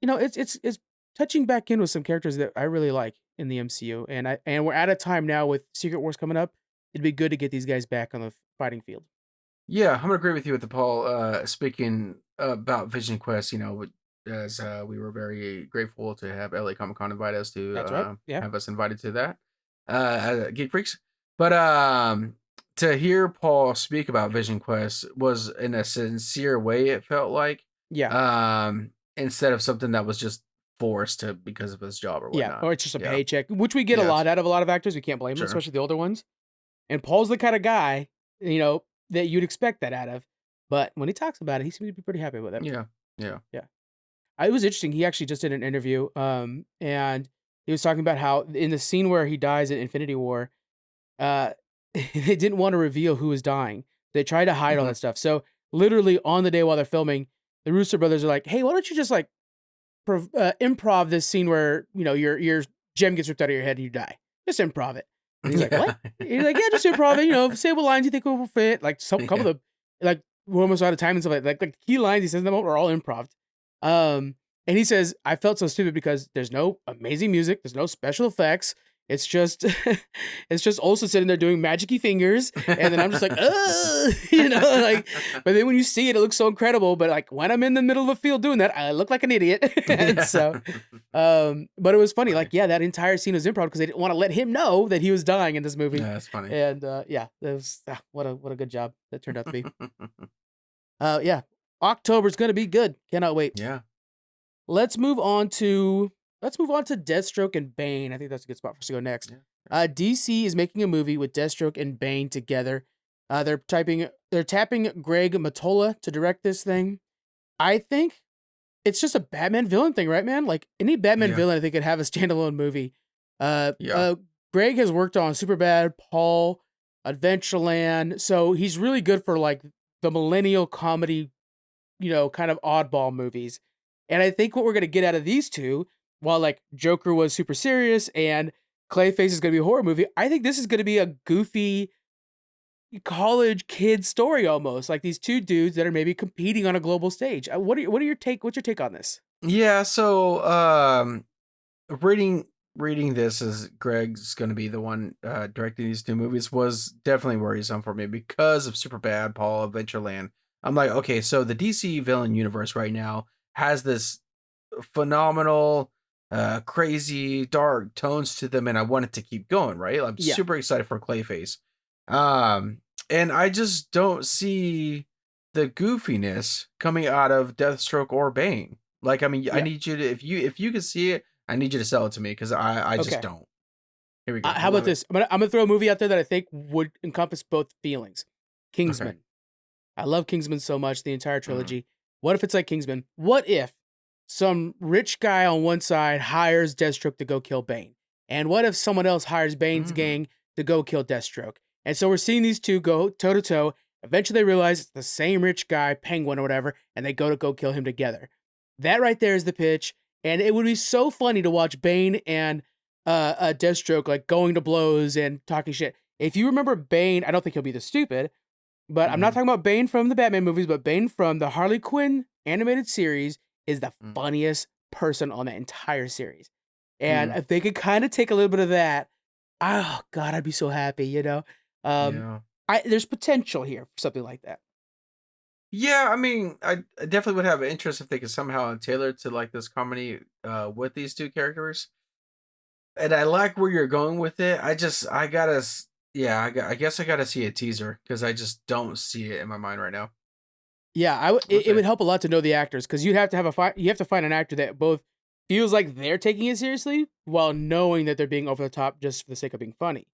it's touching back in with some characters that I really like in the MCU. And we're at a time now with Secret Wars coming up. It'd be good to get these guys back on the fighting field. Yeah, I'm gonna agree with you with the Paul. Speaking about Vision Quest, as we were very grateful to have LA Comic Con invite us to That's right. Yeah. have us invited to that at Geek Freaks. But to hear Paul speak about Vision Quest was in a sincere way. It felt like, Yeah. instead of something that was just forced to because of his job or Yeah. whatnot. Or it's just a Yeah. paycheck, which we get a Yes. lot out of a lot of actors. We can't blame them, Sure. especially the older ones. And Paul's the kind of guy, that you'd expect that out of. But when he talks about it, he seems to be pretty happy with it. Yeah. Yeah. Yeah. It was interesting. He actually just did an interview, and he was talking about how in the scene where he dies in Infinity War, uh, they didn't want to reveal who was dying. They tried to hide all Mhm. that stuff. So literally on the day while they're filming, the Russo brothers are like, "Hey, why don't you just like improv this scene where your gem gets ripped out of your head and you die? Just improv it." And he's like, "What?" He's like, "Yeah, just improv it. Say what lines you think will fit. Like some couple Yeah. of the like we're almost out of time and stuff like the key lines he says in the moment are all improv." And he says, "I felt so stupid because there's no amazing music, there's no special effects. It's just it's just also sitting there doing magic-y fingers, and then I'm just like, like, but then when you see it, it looks so incredible. But like when I'm in the middle of the field doing that, I look like an idiot." And so, but it was funny. Like, yeah, that entire scene was improv because they didn't want to let him know that he was dying in this movie. Yeah, that's funny. And yeah, that was what a good job that turned out to be. Yeah, October's gonna be good. Cannot wait. Yeah. Let's move on to Deathstroke and Bane. I think that's a good spot for us to go next. Yeah. DC is making a movie with Deathstroke and Bane together. They're tapping Greg Mottola to direct this thing. I think it's just a Batman villain thing, right, man? Like any Batman Yeah. villain, I think could have a standalone movie. Yeah. Greg has worked on Superbad, Paul, Adventureland, so he's really good for like the millennial comedy, kind of oddball movies. And I think what we're gonna get out of these two, while like Joker was super serious and Clayface is gonna be a horror movie, I think this is gonna be a goofy college kid story almost. Like these two dudes that are maybe competing on a global stage. What's your take on this? Yeah, so reading this as Greg's going to be the one directing these two movies was definitely worrisome for me because of Superbad, Paul, Adventureland. I'm like, okay, so the DC villain universe right now has this phenomenal, crazy, dark tones to them, and I want it to keep going, right? I'm Yeah. super excited for Clayface. And I just don't see the goofiness coming out of Deathstroke or Bane. Like, I mean, I Yeah. need you to if you can see it, I need you to sell it to me because I just Okay. don't. Here we go. How about this? I'm gonna throw a movie out there that I think would encompass both feelings. Kingsman. I love Kingsman so much, the entire trilogy. What if it's like Kingsman? What if some rich guy on one side hires Deathstroke to go kill Bane? And what if someone else hires Bane's gang to go kill Deathstroke? And so we're seeing these two go toe to toe. Eventually they realize it's the same rich guy, Penguin or whatever, and they go kill him together. That right there is the pitch. And it would be so funny to watch Bane and Deathstroke like going to blows and talking shit. If you remember Bane, I don't think he'll be this stupid, but I'm not talking about Bane from the Batman movies, but Bane from the Harley Quinn animated series is the funniest person on the entire series. And if they could kind of take a little bit of that, oh God, I'd be so happy, Yeah. There's potential here for something like that. Yeah, I mean, I definitely would have an interest if they could somehow tailor to like this comedy with these two characters. And I like where you're going with it. I guess I gotta see a teaser because I just don't see it in my mind right now. Yeah, it would help a lot to know the actors because you'd have to you have to find an actor that both feels like they're taking it seriously while knowing that they're being over the top just for the sake of being funny.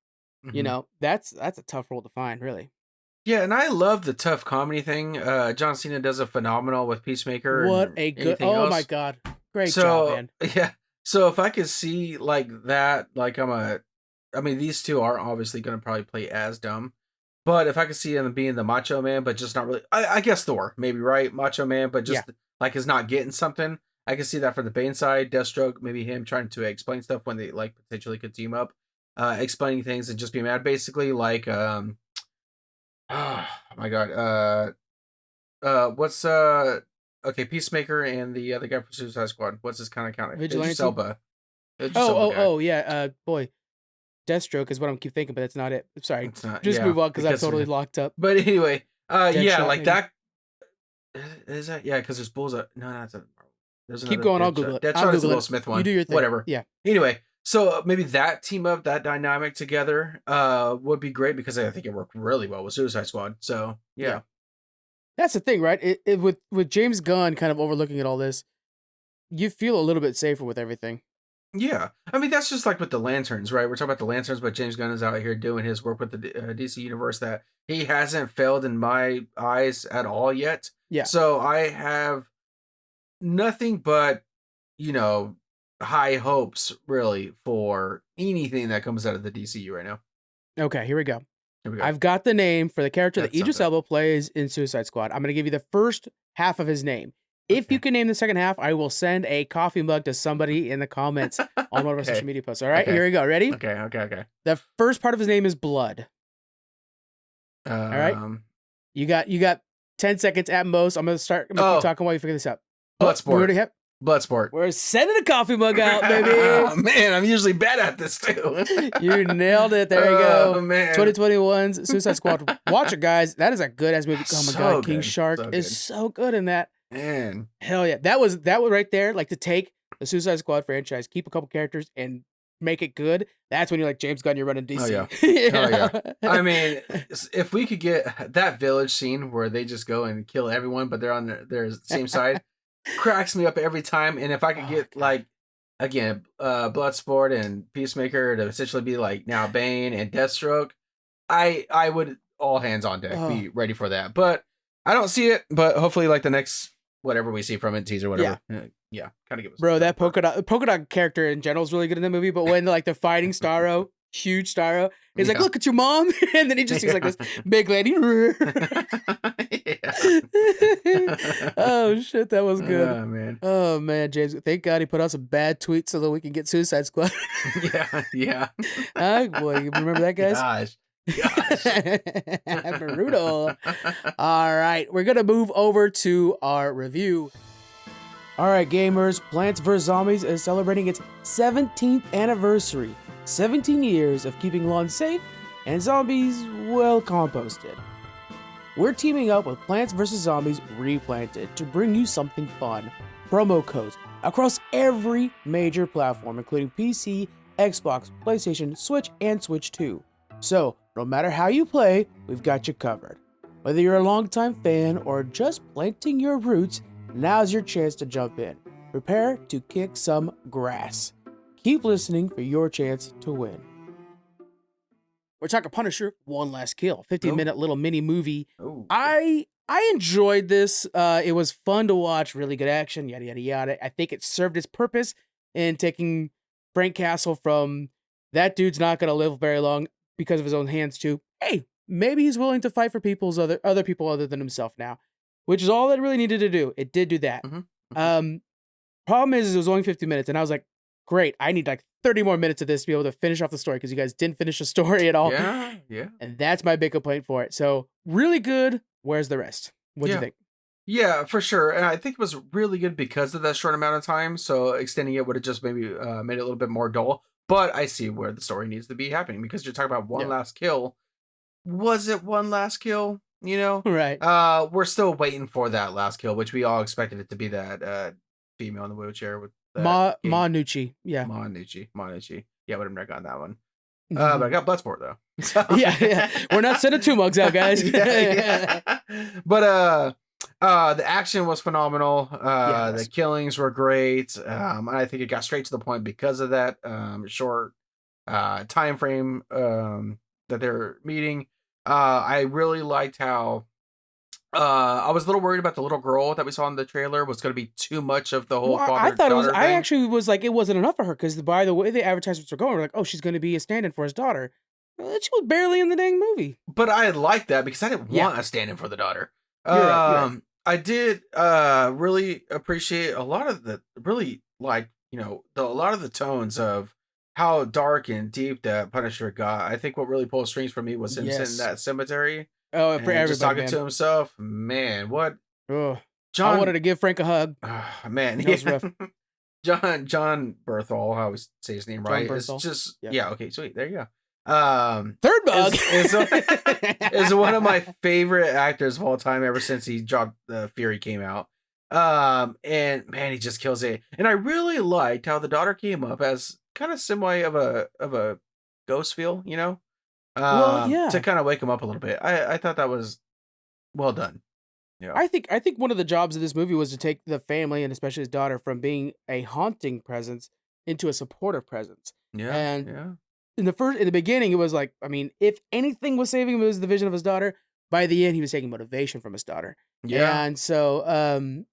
That's a tough role to find, really. Yeah, and I love the tough comedy thing. John Cena does a phenomenal with Peacemaker What and a good! anything Oh else. my God, great job, man. Yeah, So if I could see like that, like I mean, these two are obviously going to probably play as dumb, but if I could see him being the Macho Man, but just not really, I guess Thor maybe, right? Macho Man, but Yeah. just like is not getting something. I can see that for the Bane side, Deathstroke, maybe him trying to explain stuff when they like potentially could team up, explaining things and just be mad, basically like oh my god, what's okay, Peacemaker and the other guy from Suicide Squad. What's his kind of counter? Idris Vigilante. Elba. Idris Elba guy. Yeah. Boy, Deathstroke is what I'm keep thinking, but that's not it. Sorry. It's not, Just yeah, move on because I'm because totally locked up. but anyway, yeah, Deadshot, like maybe. that is that, yeah, because there's Bullseye. No, that's a, there's Keep another going. I'll Deadshot. Google it. I'll Deadshot is the Google Will it. Smith You one. do your thing. Whatever. Yeah. Anyway, so maybe that team up, that dynamic together, would be great because I think it worked really well with Suicide Squad. So yeah. That's the thing, right? With James Gunn kind of overlooking at all this, you feel a little bit safer with everything. Yeah, I mean that's just like with the Lanterns, right? We're talking about the Lanterns, but James Gunn is out here doing his work with the DC universe that he hasn't failed in my eyes at all yet. Yeah. So I have nothing but, you know, high hopes really for anything that comes out of the DCU right now. Okay, here we go. Here we go. I've got the name for the character that That's Idris something. Elba plays in Suicide Squad. I'm going to give you the first half of his name. If you Okay. can name the second half, I will send a coffee mug to somebody in the comments on one of our social Okay. media posts. All right, Okay. here we go. Ready? Okay. The first part of his name is Blood. All right. You got 10 seconds at most. I'm gonna keep talking while you figure this out. Bloodsport. Bloodsport. We're sending a coffee mug out, baby. Oh, man, I'm usually bad at this too. You nailed it. There you go. Oh, man. 2021's Suicide Squad. Watch it, guys. That is a good ass movie. Oh my god, King good. Shark So is good. so good in that. Man. Hell yeah. That was right there. Like to take the Suicide Squad franchise, keep a couple characters, and make it good. That's when you're like James Gunn, you're running DC. Oh yeah. Oh yeah. I mean, if we could get that village scene where they just go and kill everyone, but they're on their same side, cracks me up every time. And if I could get like again, Bloodsport and Peacemaker to essentially be like now Bane and Deathstroke, I would all hands on deck be ready for that. But I don't see it. But hopefully, like the next whatever we see from it, teaser, whatever. Yeah, kind of give us. Bro, that polka dot character in general is really good in the movie. But when like the fighting Starro, huge Starro, he's like, "Look at your mom," and then he just sees like this big lady. Oh shit, that was good. Oh man. Oh man, James. Thank God he put out some bad tweets so that we can get Suicide Squad. Yeah. Boy, you remember that, guys? Gosh. Brutal. All right, we're gonna move over to our review. All right, gamers, Plants vs. Zombies is celebrating its 17th anniversary. 17 years of keeping lawns safe and zombies well composted. We're teaming up with Plants vs. Zombies Replanted to bring you something fun. Promo codes across every major platform, including PC, Xbox, PlayStation, Switch, and Switch 2. So, no matter how you play, we've got you covered. Whether you're a longtime fan or just planting your roots, now's your chance to jump in. Prepare to kick some grass. Keep listening for your chance to win. We're talking Punisher, One Last Kill, 15-minute little mini movie. I enjoyed this. It was fun to watch, really good action, yada, yada, yada. I think it served its purpose in taking Frank Castle from that dude's not going to live very long because of his own hands to, hey, maybe he's willing to fight for other people other than himself now, which is all it really needed to do. It did do that. Problem is it was only 50 minutes, and I was like, great, I need like 30 more minutes of this to be able to finish off the story because you guys didn't finish the story at all. Yeah. And that's my big complaint for it. So really good. Where's the rest? What do you think? Yeah, for sure. And I think it was really good because of that short amount of time. So extending it would have just maybe made it a little bit more dull. But I see where the story needs to be happening because you're talking about one last kill. Was it one last kill? You know? Right. We're still waiting for that last kill, which we all expected it to be that female in the wheelchair with Ma Nucci. Yeah. Ma Nucci. Yeah, I would have never gotten that one. But I got Bloodsport though. So. Yeah. We're not sending 2 mugs out, guys. But the action was phenomenal. The killings were great. I think it got straight to the point because of that short time frame that they're meeting. I really liked how I was a little worried about the little girl that we saw in the trailer was going to be too much of the whole Well, I father thought it was. daughter I thing. actually was like, it wasn't enough for her because by the way the advertisements were going, we're like, oh, she's going to be a stand-in for his daughter. She was barely in the dang movie. But I like that because I didn't Yeah, want a stand-in for the daughter. you're right. You're right. I did really appreciate a lot of the really like a lot of the tones of how dark and deep that Punisher got. I think what really pulled strings for me was him sitting in Yes. that cemetery Oh, for and just everybody, talking to man. himself. Man, what Oh, I wanted John? to give Frank a hug. Man, That was yeah. rough. John Berthol, I always say his name John right. It's Bernthal. just Yep. yeah. Okay, sweet. There you go. Third bug. Is one of my favorite actors of all time ever since he dropped the Fury came out. And man, he just kills it. And I really liked how the daughter came up as kind of similar of a ghost feel, Well, to yeah. kind of wake him up a little bit. I thought that was well done. Yeah. I think one of the jobs of this movie was to take the family and especially his daughter from being a haunting presence into a supportive presence. Yeah. And Yeah. in the beginning, it was like, I mean, if anything was saving him, it was the vision of his daughter. By the end, he was taking motivation from his daughter. Yeah. And so,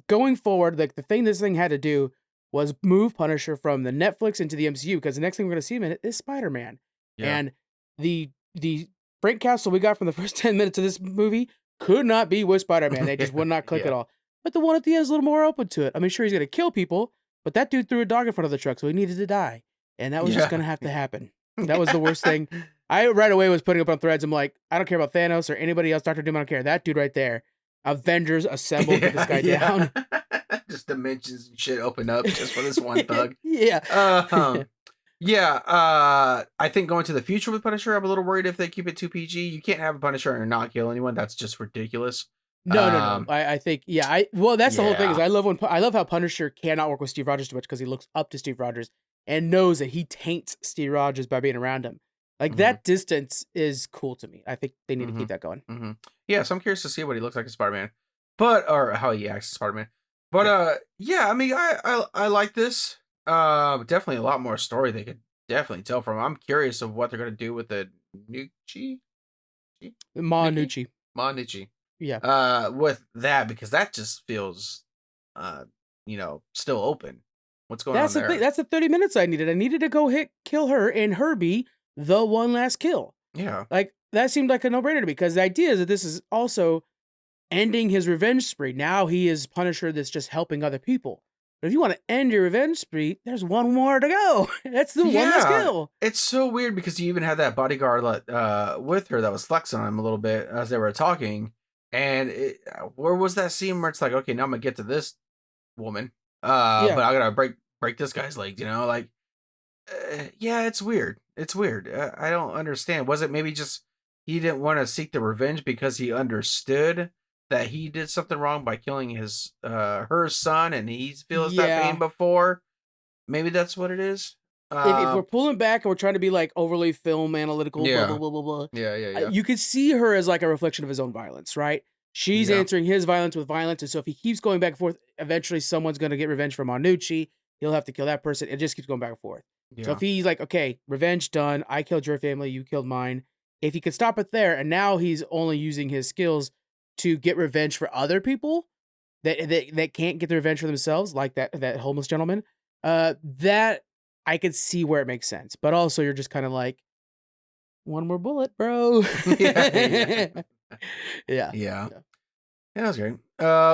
going forward, like the thing this thing had to do was move Punisher from the Netflix into the MCU because the next thing we're going to see him in is Spider-Man. Yeah. And the Frank Castle we got from the first 10 minutes of this movie could not be with Spider-Man. They just would not click Yeah. at all. But the one at the end is a little more open to it. I mean, sure, he's going to kill people, but that dude threw a dog in front of the truck, so he needed to die. And that was just Yeah. going to have to happen. That was the worst thing. I right away was putting up on threads. I'm like, I don't care about Thanos or anybody else. Dr. Doom, I don't care. That dude right there. Avengers assemble, get this guy down. Just dimensions and shit open up just for this one thug. Yeah. Yeah. I think going to the future with Punisher, I'm a little worried if they keep it too PG. You can't have a Punisher and not kill anyone. That's just ridiculous. No. I think, yeah. Well, that's the whole thing. Is Yeah. I love how Punisher cannot work with Steve Rogers too much because he looks up to Steve Rogers and knows that he taints Steve Rogers by being around him. Like Mhm. that distance is cool to me. I think they need to keep Mhm. that going. Mhm. Yeah, so I'm curious to see what he looks like as Spider-Man, or how he acts as Spider-Man. But Yeah. yeah, I mean, I like this. Definitely a lot more story they could definitely tell from. I'm curious of what they're gonna do with the Nucci, Nuki, Nucci. Nucci. Yeah. With that because that just feels, still open. What's going on That's the thing. there? That's the 30 minutes I needed. I needed to go kill her and her be the one last kill. Yeah. Like that seemed like a no-brainer to me because the idea is that this is also ending his revenge spree. Now he is Punisher that's just helping other people. But if you want to end your revenge spree, there's one more to go. That's the one last Yeah, kill. it's so weird because you even had that bodyguard with her that was flexing on him a little bit as they were talking, and where was that scene where it's like, okay, now I'm gonna get to this woman, Yeah. but I gotta break this guy's legs, like, yeah, it's weird. It's weird. I don't understand. Was it maybe just he didn't want to seek the revenge because he understood that he did something wrong by killing his her son, and he feels that pain Yeah. before? Maybe that's what it is. If we're pulling back and we're trying to be like overly film analytical, blah, blah, Yeah. blah, blah, blah, Yeah. you could see her as like a reflection of his own violence, right? She's Yeah. answering his violence with violence. And so if he keeps going back and forth, eventually someone's going to get revenge from Arnucci. He'll have to kill that person. It just keeps going back and forth. So if Yeah. he's like, okay, revenge done. I killed your family. You killed mine. If he could stop it there, and now he's only using his skills to get revenge for other people that can't get the revenge for themselves, like that homeless gentleman, that I could see where it makes sense. But also, you're just kind of like, one more bullet, bro. Yeah. Yeah. Yeah. Yeah, that's great.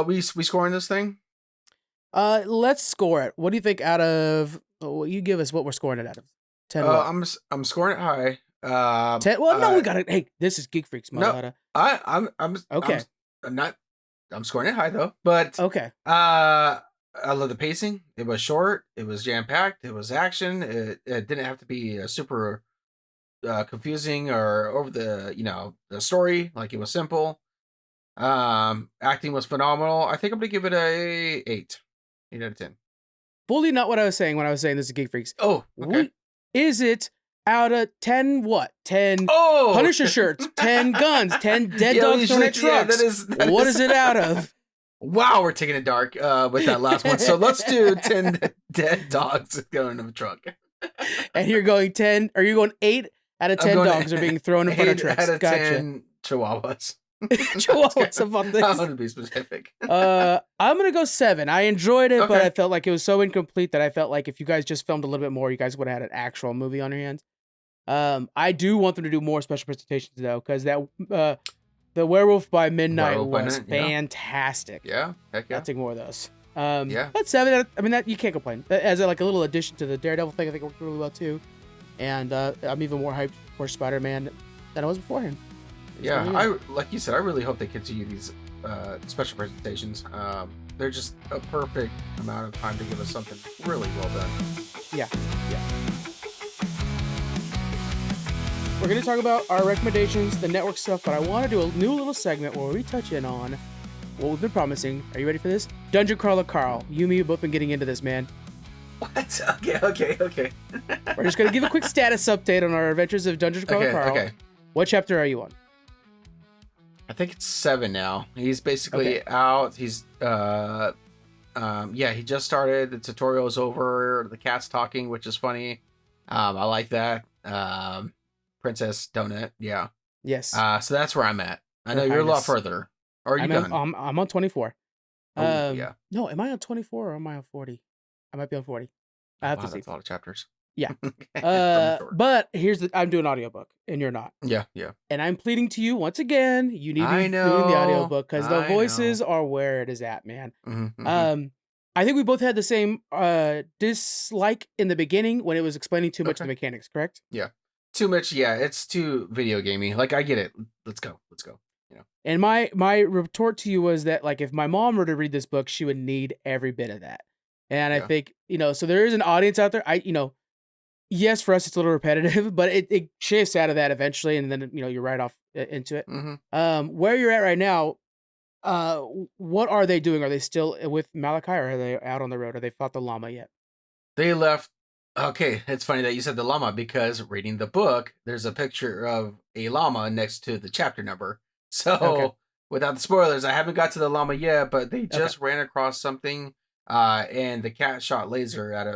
We scoring this thing? Let's score it. What do you think out of? You give us what we're scoring it out of. 10 what? I'm scoring it high. 10. Well, no, we got it. Hey, this is Geek Freaks, No, mother. I'm Okay. I'm not. I'm scoring it high though. But Okay. I love the pacing. It was short. It was jam packed. It was action. It didn't have to be super confusing or over the story. Like it was simple. Acting was phenomenal. I think I'm gonna give it a 8 out of 10. Fully not what I was saying when I was saying this is Geek Freaks. Oh, okay. Is it out of 10 what? 10 Oh, Punisher shirts, 10 guns, 10 dead dogs thrown at trucks. What is it out of? Wow, we're taking it dark with that last one. So let's do 10 dead dogs going in a truck. And you're going 10, or you're going 8 out of 10 dogs are being thrown in front of trucks. Out of Gotcha. 10 chihuahuas. Chihuahuas of all I things. want to be specific. I'm gonna go 7. I enjoyed it, but Okay. I felt like it was so incomplete that I felt like if you guys just filmed a little bit more, you guys would have had an actual movie on your hands. I do want them to do more special presentations though, because that the Werewolf by Midnight Werewolf by was Night, yeah. fantastic. Yeah, heck yeah. I'll take more of those. Yeah. But 7, I mean, that you can't complain. As like a little addition to the Daredevil thing, I think it worked really well too. And I'm even more hyped for Spider-Man than I was beforehand. Yeah, I like you said, I really hope they continue these special presentations. They're just a perfect amount of time to give us something really well done. Yeah. We're going to talk about our recommendations, the network stuff, but I want to do a new little segment where we touch in on what we've been promising. Are you ready for this? Dungeon Crawler Carl. You and me have both been getting into this, man. What? Okay. We're just going to give a quick status update on our adventures of Dungeon Crawler Carl. Okay. What chapter are you on? I think it's 7 now. He's basically out. He's he just started. The tutorial is over. The cat's talking, which is funny. I like that. Princess Donut, yeah. Yes. So that's where I'm at. I know you're a lot further. Or are you done? I'm on 24. Yeah. No, am I on 24 or am I on 40? I might be on 40. I have to see. That's a lot of chapters. Yeah. But I'm doing audiobook and you're not. Yeah. And I'm pleading to you once again, you need to be doing the audiobook because the voices are where it is at, man. Mm-hmm. I think we both had the same dislike in the beginning when it was explaining too much of the mechanics, correct? Yeah. Too much, yeah. It's too video gamey. Like, I get it. Let's go. You know. And my retort to you was that, like, if my mom were to read this book, she would need every bit of that. And I think, so there is an audience out there. Yes, for us it's a little repetitive, but it shifts out of that eventually, and then you're right off into it. Mm-hmm. Where you're at right now, what are they doing? Are they still with Malachi, or are they out on the road? Have they fought the llama yet? They left. Okay, it's funny that you said the llama because reading the book, there's a picture of a llama next to the chapter number. So without the spoilers, I haven't got to the llama yet, but they just ran across something, and the cat shot lasers out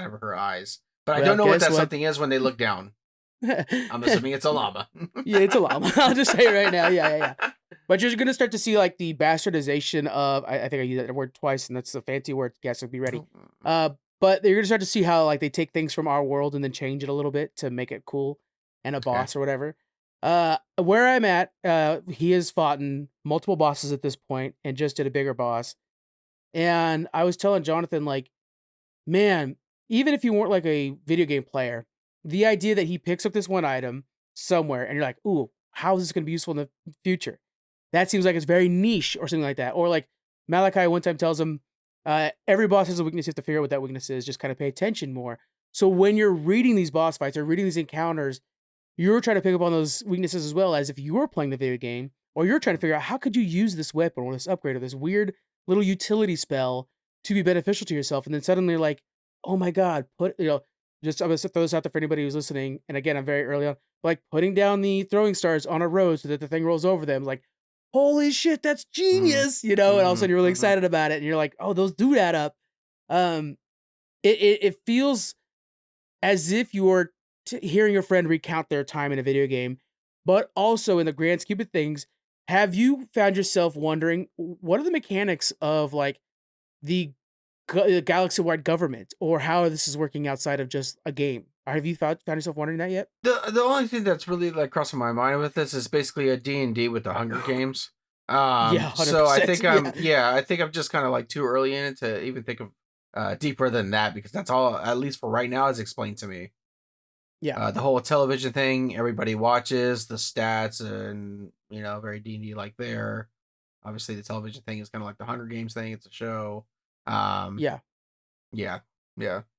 of her eyes. But I don't know what that something is when they look down. I'm assuming it's a llama. Yeah, it's a llama. I'll just say it right now. Yeah. But you're going to start to see like the bastardization of, I think I used that word twice, and that's a fancy word. Guess so be ready. But you're going to start to see how like they take things from our world and then change it a little bit to make it cool and a boss or whatever. Where I'm at, he has fought in multiple bosses at this point and just did a bigger boss. And I was telling Jonathan, like, man, even if you weren't like a video game player, the idea that he picks up this one item somewhere and you're like, ooh, how is this going to be useful in the future? That seems like it's very niche or something like that. Or like Malachi one time tells him, every boss has a weakness. You have to figure out what that weakness is. Just kind of pay attention more. So when you're reading these boss fights or reading these encounters, you're trying to pick up on those weaknesses as well as if you were playing the video game, or you're trying to figure out how could you use this weapon or this upgrade or this weird little utility spell to be beneficial to yourself. And then suddenly you're like, oh my God, I'm going to throw this out there for anybody who's listening. And again, I'm very early on, like putting down the throwing stars on a road so that the thing rolls over them. Like, holy shit, that's genius, and all of a sudden you're really excited about it. And you're like, oh, those do add up. It feels as if you are hearing your friend recount their time in a video game, but also in the grand scheme of things, have you found yourself wondering what are the mechanics of like the galaxy-wide government or how this is working outside of just a game? Have you found yourself wondering that yet? The only thing that's really like crossing my mind with this is basically a D&D with the Hunger Games. Yeah, 100%. So I think I think I'm just kind of like too early in it to even think of deeper than that, because that's all, at least for right now, is explained to me. Yeah. The whole television thing, everybody watches the stats, and very D&D like there. Obviously the television thing is kind of like the Hunger Games thing. It's a show. Yeah,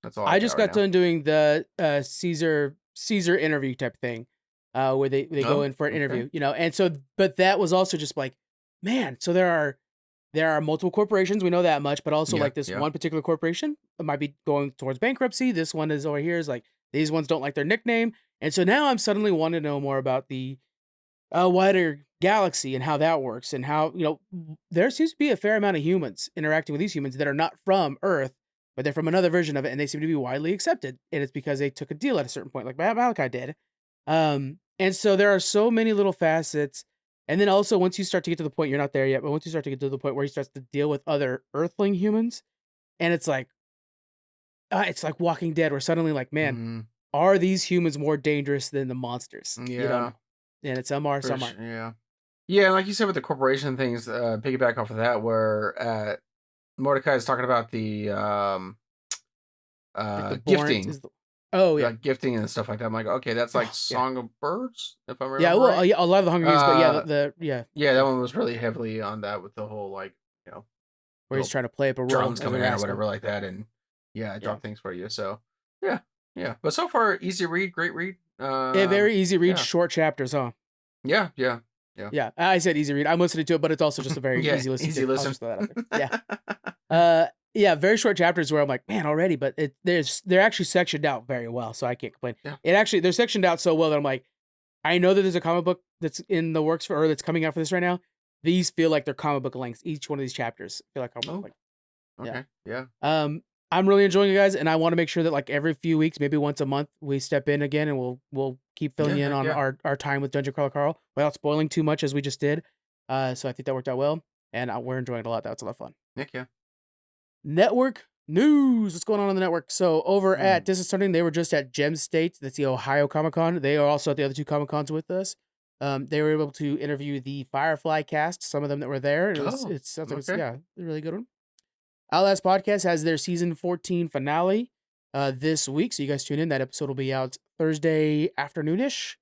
that's all. I just got done doing the Caesar interview type thing, where they go in for an interview, and so, but that was also just like, man, so there are multiple corporations, we know that much, but also like this one particular corporation might be going towards bankruptcy. This one is over here is like, these ones don't like their nickname, and so now I'm suddenly wanting to know more about the wider galaxy and how that works, and how there seems to be a fair amount of humans interacting with these humans that are not from Earth, but they're from another version of it, and they seem to be widely accepted, and it's because they took a deal at a certain point, like Malachi did. And so there are so many little facets And then also once you start to get to the point, you're not there yet, but once you start to get to the point where he starts to deal with other Earthling humans, and it's like Walking Dead, where suddenly like, man, Mm, are these humans more dangerous than the monsters? You don't yeah, know. And it's some are, for some aren't. sure. Yeah. Yeah, like you said with the corporation things, piggyback off of that, where Mordecai is talking about the Like the Borns gifting, is the oh yeah. like gifting and stuff like that. I'm like, okay, that's like Oh yeah. Song of Birds, if I Yeah, remember well, right. yeah, a lot of the Hunger Games, but yeah, Uh, yeah, yeah, that yeah, one was really heavily on that with the whole like, you know, where he's little trying to play up a role drones as a coming in or rascal. whatever like that, and yeah, Yeah. drop things for you. So yeah, yeah. But so far, easy read, great read. Yeah, very easy read, Yeah, short chapters, huh? yeah, yeah, yeah, Yeah, I said easy read. I'm listening to it, but it's also just a very yeah. easy listen Easy to. I'll listen. just throw that out there. Yeah. Yeah, very short chapters where I'm like, man, already, but they're actually sectioned out very well, so I can't complain. Yeah. They're sectioned out so well that I'm like, I know that there's a comic book that's in the works or that's coming out for this right now. These feel like they're comic book lengths. Each one of these chapters feel like comic book Oh, length. Yeah. okay. Yeah. I'm really enjoying it, guys, and I want to make sure that like every few weeks, maybe once a month, we step in again and we'll keep filling Yeah. you in Heck on yeah. our time with Dungeon Crawler Carl without spoiling too much as we just did. So I think that worked out well, and we're enjoying it a lot. That was a lot of fun. Heck yeah. Network news. What's going on the network? So over at Mm. Distance Learning, they were just at Gem State. That's the Ohio Comic Con. They are also at the other two Comic Cons with us. They were able to interview the Firefly cast, some of them that were there. Oh, It sounds like it's okay. yeah, a really good one. Outlast Podcast has their season 14 finale this week. So you guys tune in. That episode will be out Thursday afternoonish.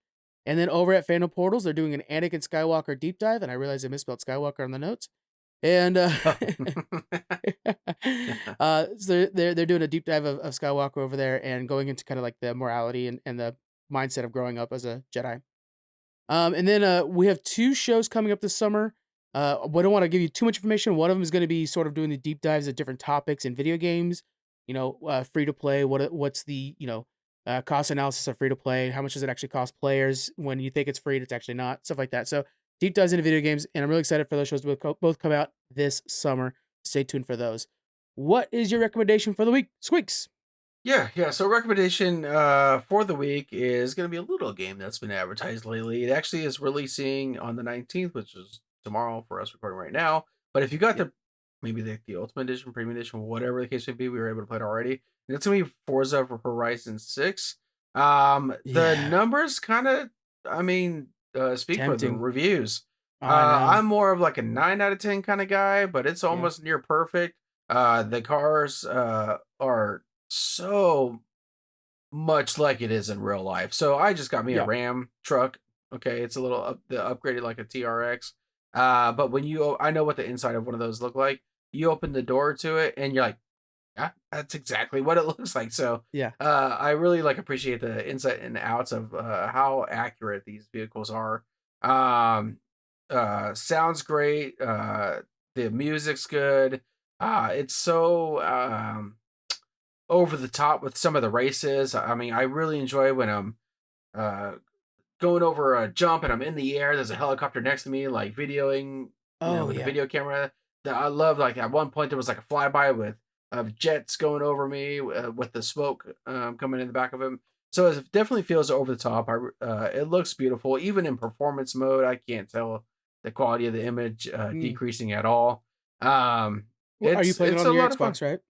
And then over at Fandom Portals, they're doing an Anakin Skywalker deep dive. And I realized I misspelled Skywalker on the notes. And Oh. so they're doing a deep dive of Skywalker over there and going into kind of like the morality and the mindset of growing up as a Jedi. And then we have two shows coming up this summer. We don't want to give you too much information. One of them is going to be sort of doing the deep dives of different topics in video games. Free to play. What's the cost analysis of free to play? How much does it actually cost players when you think it's free? It's actually not. Stuff like that. So deep dives into video games, and I'm really excited for those shows to both come out this summer. Stay tuned for those. What is your recommendation for the week, Squeaks? Yeah, yeah. So recommendation for the week is going to be a little game that's been advertised lately. It actually is releasing on the 19th, which is tomorrow for us recording right now. But if you got Yep. the maybe the Ultimate Edition, Premium Edition, whatever the case may be, we were able to play it already. And it's going to be Forza for Horizon 6. The Yeah. numbers kind of, I mean, speak for the Tempting. reviews. I know. I'm more of like a 9 out of 10 kind of guy, but it's Yeah. almost near perfect. The cars are so much like it is in real life. So I just got me a Yeah. Ram truck. Okay, it's a little upgraded like a TRX. But when I know what the inside of one of those look like. You open the door to it, and you're like, yeah, that's exactly what it looks like. So Yeah. I really like appreciate the insight and outs of how accurate these vehicles are. Um, sounds great. The music's good. It's so over the top with some of the races. I mean, I really enjoy when I'm uh, going over a jump and I'm in the air. There's a helicopter next to me, like videoing, Oh with the yeah. video camera. That I love. Like at one point, there was like a flyby with of jets going over me with the smoke coming in the back of him. So it definitely feels over the top. It looks beautiful, even in performance mode. I can't tell the quality of the image Mm. decreasing at all. Um, Well, are you playing it it's on a your lot of fun. Xbox, right?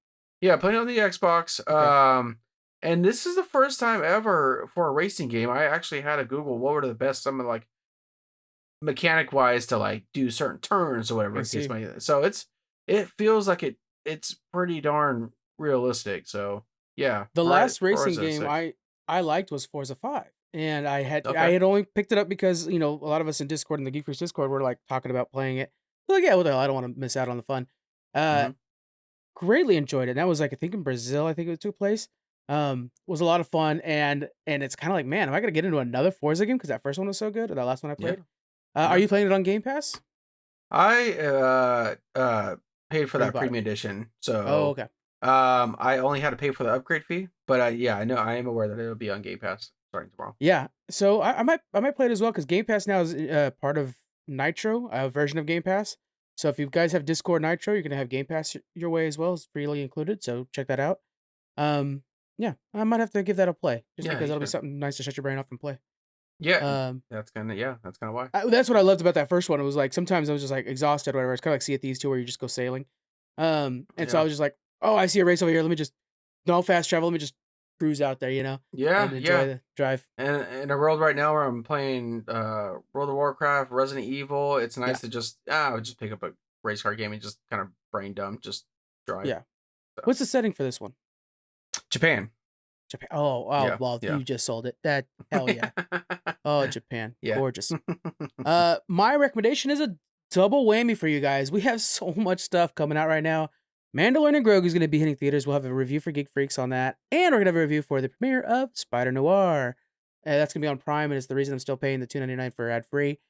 Yeah, playing on the Xbox. Okay. And this is the first time ever for a racing game. I actually had to Google what were the best some of like mechanic wise to like do certain turns or whatever I the case see. may be. So it feels like it's pretty darn realistic. So yeah, The last racing Horizon game 6. I liked was Forza 5. And I Okay. had only picked it up because, a lot of us in Discord in the Geek Freaks Discord were like talking about playing it. Like, yeah, what the hell, I don't want to miss out on the fun. Uh Hmm. Greatly enjoyed it. And that was like I think in Brazil, I think it took place. Was a lot of fun and it's kind of like, man, am I gonna get into another Forza game? Because that first one was so good, or that last one I Yeah. played. Are Yeah. you playing it on Game Pass? I paid for Or you that bought it? premium edition. Oh, So okay. I only had to pay for the upgrade fee, but yeah, I know I am aware that it'll be on Game Pass starting tomorrow. Yeah. So I might play it as well because Game Pass now is part of Nitro, a version of Game Pass. So if you guys have Discord Nitro, you're gonna have Game Pass your way as well. It's freely included. So check that out. Um, yeah, I might have to give that a play just Yeah, because you that'll be should. something nice to shut your brain off and play. Yeah, that's kind of why. That's what I loved about that first one. It was like sometimes I was just like exhausted or whatever. It's kind of like Sea of Thieves 2 where you just go sailing. And so I Yeah, was just like, oh, I see a race over here. Let me just no fast travel. Let me just cruise out there, yeah, and enjoy yeah. the drive. And in a world right now where I'm playing World of Warcraft, Resident Evil, it's Yeah, nice to just pick up a race car game and just kind of brain dump, just drive. yeah. So What's the setting for this one? Japan. Japan. Oh, Yeah, well, yeah. you just sold it. That hell yeah. Oh, Japan, Yeah. gorgeous. My recommendation is a double whammy for you guys. We have so much stuff coming out right now. Mandalorian and Grogu is going to be hitting theaters. We'll have a review for Geek Freaks on that, and we're going to have a review for the premiere of Spider Noir. That's going to be on Prime, and it's the reason I'm still paying the $2.99 for ad free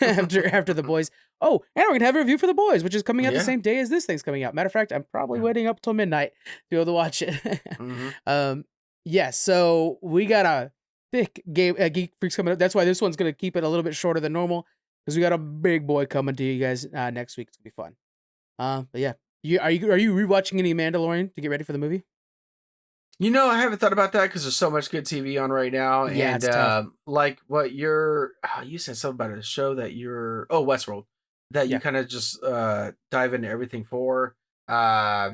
after the boys. Oh, and we're going to have a review for the boys, which is coming out the Yeah. same day as this thing's coming out. Matter of fact, I'm probably Yeah. waiting up till midnight to be able to watch it. Mm-hmm. Yeah, so we got a thick game Geek Freaks coming up. That's why this one's going to keep it a little bit shorter than normal because we got a big boy coming to you guys next week. It's going to be fun. But yeah. Are you rewatching any Mandalorian to get ready for the movie? I haven't thought about that because there's so much good TV on right now, Yeah, and it's tough. like what you said something about a show that Westworld, that you Yeah. kind of just dive into everything for. Uh,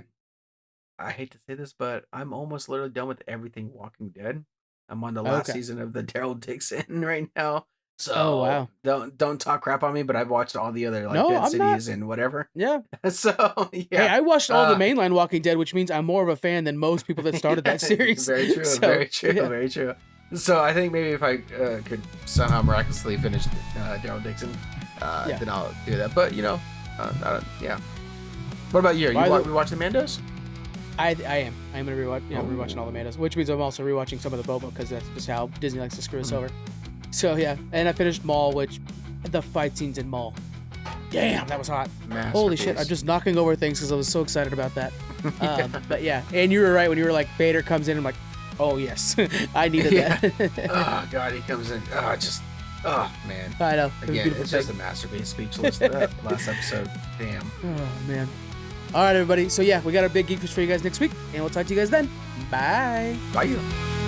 I hate to say this, but I'm almost literally done with everything Walking Dead. I'm on the last Okay. season of the Daryl Dixon right now. Oh, So wow. don't talk crap on me, but I've watched all the other like No, Dead I'm not. Cities and whatever. Yeah. So Hey, yeah. I watched all the Uh mainline Walking Dead, which means I'm more of a fan than most people that started that series. very true, So, very true, yeah. very true. So I think maybe if I could somehow miraculously finish Daryl Dixon, Yeah. then I'll do that. But yeah. What about you? Are you rewatching the Mandos? I am. I'm gonna rewatch. Rewatching all the Mandos, which means I'm also rewatching some of the Boba because that's just how Disney likes to screw us over. So yeah, and I finished Maul, which the fight scenes in Maul. Damn, that was hot. Holy shit! I'm just knocking over things because I was so excited about that. But yeah, and you were right when you were like Vader comes in. I'm like, oh yes, I needed that. Oh god, he comes in. Oh man. I know. Again, it's just a masterpiece. Speechless. That last episode. Damn. Oh man. All right, everybody. So yeah, we got our big geek for you guys next week, and we'll talk to you guys then. Bye. Bye.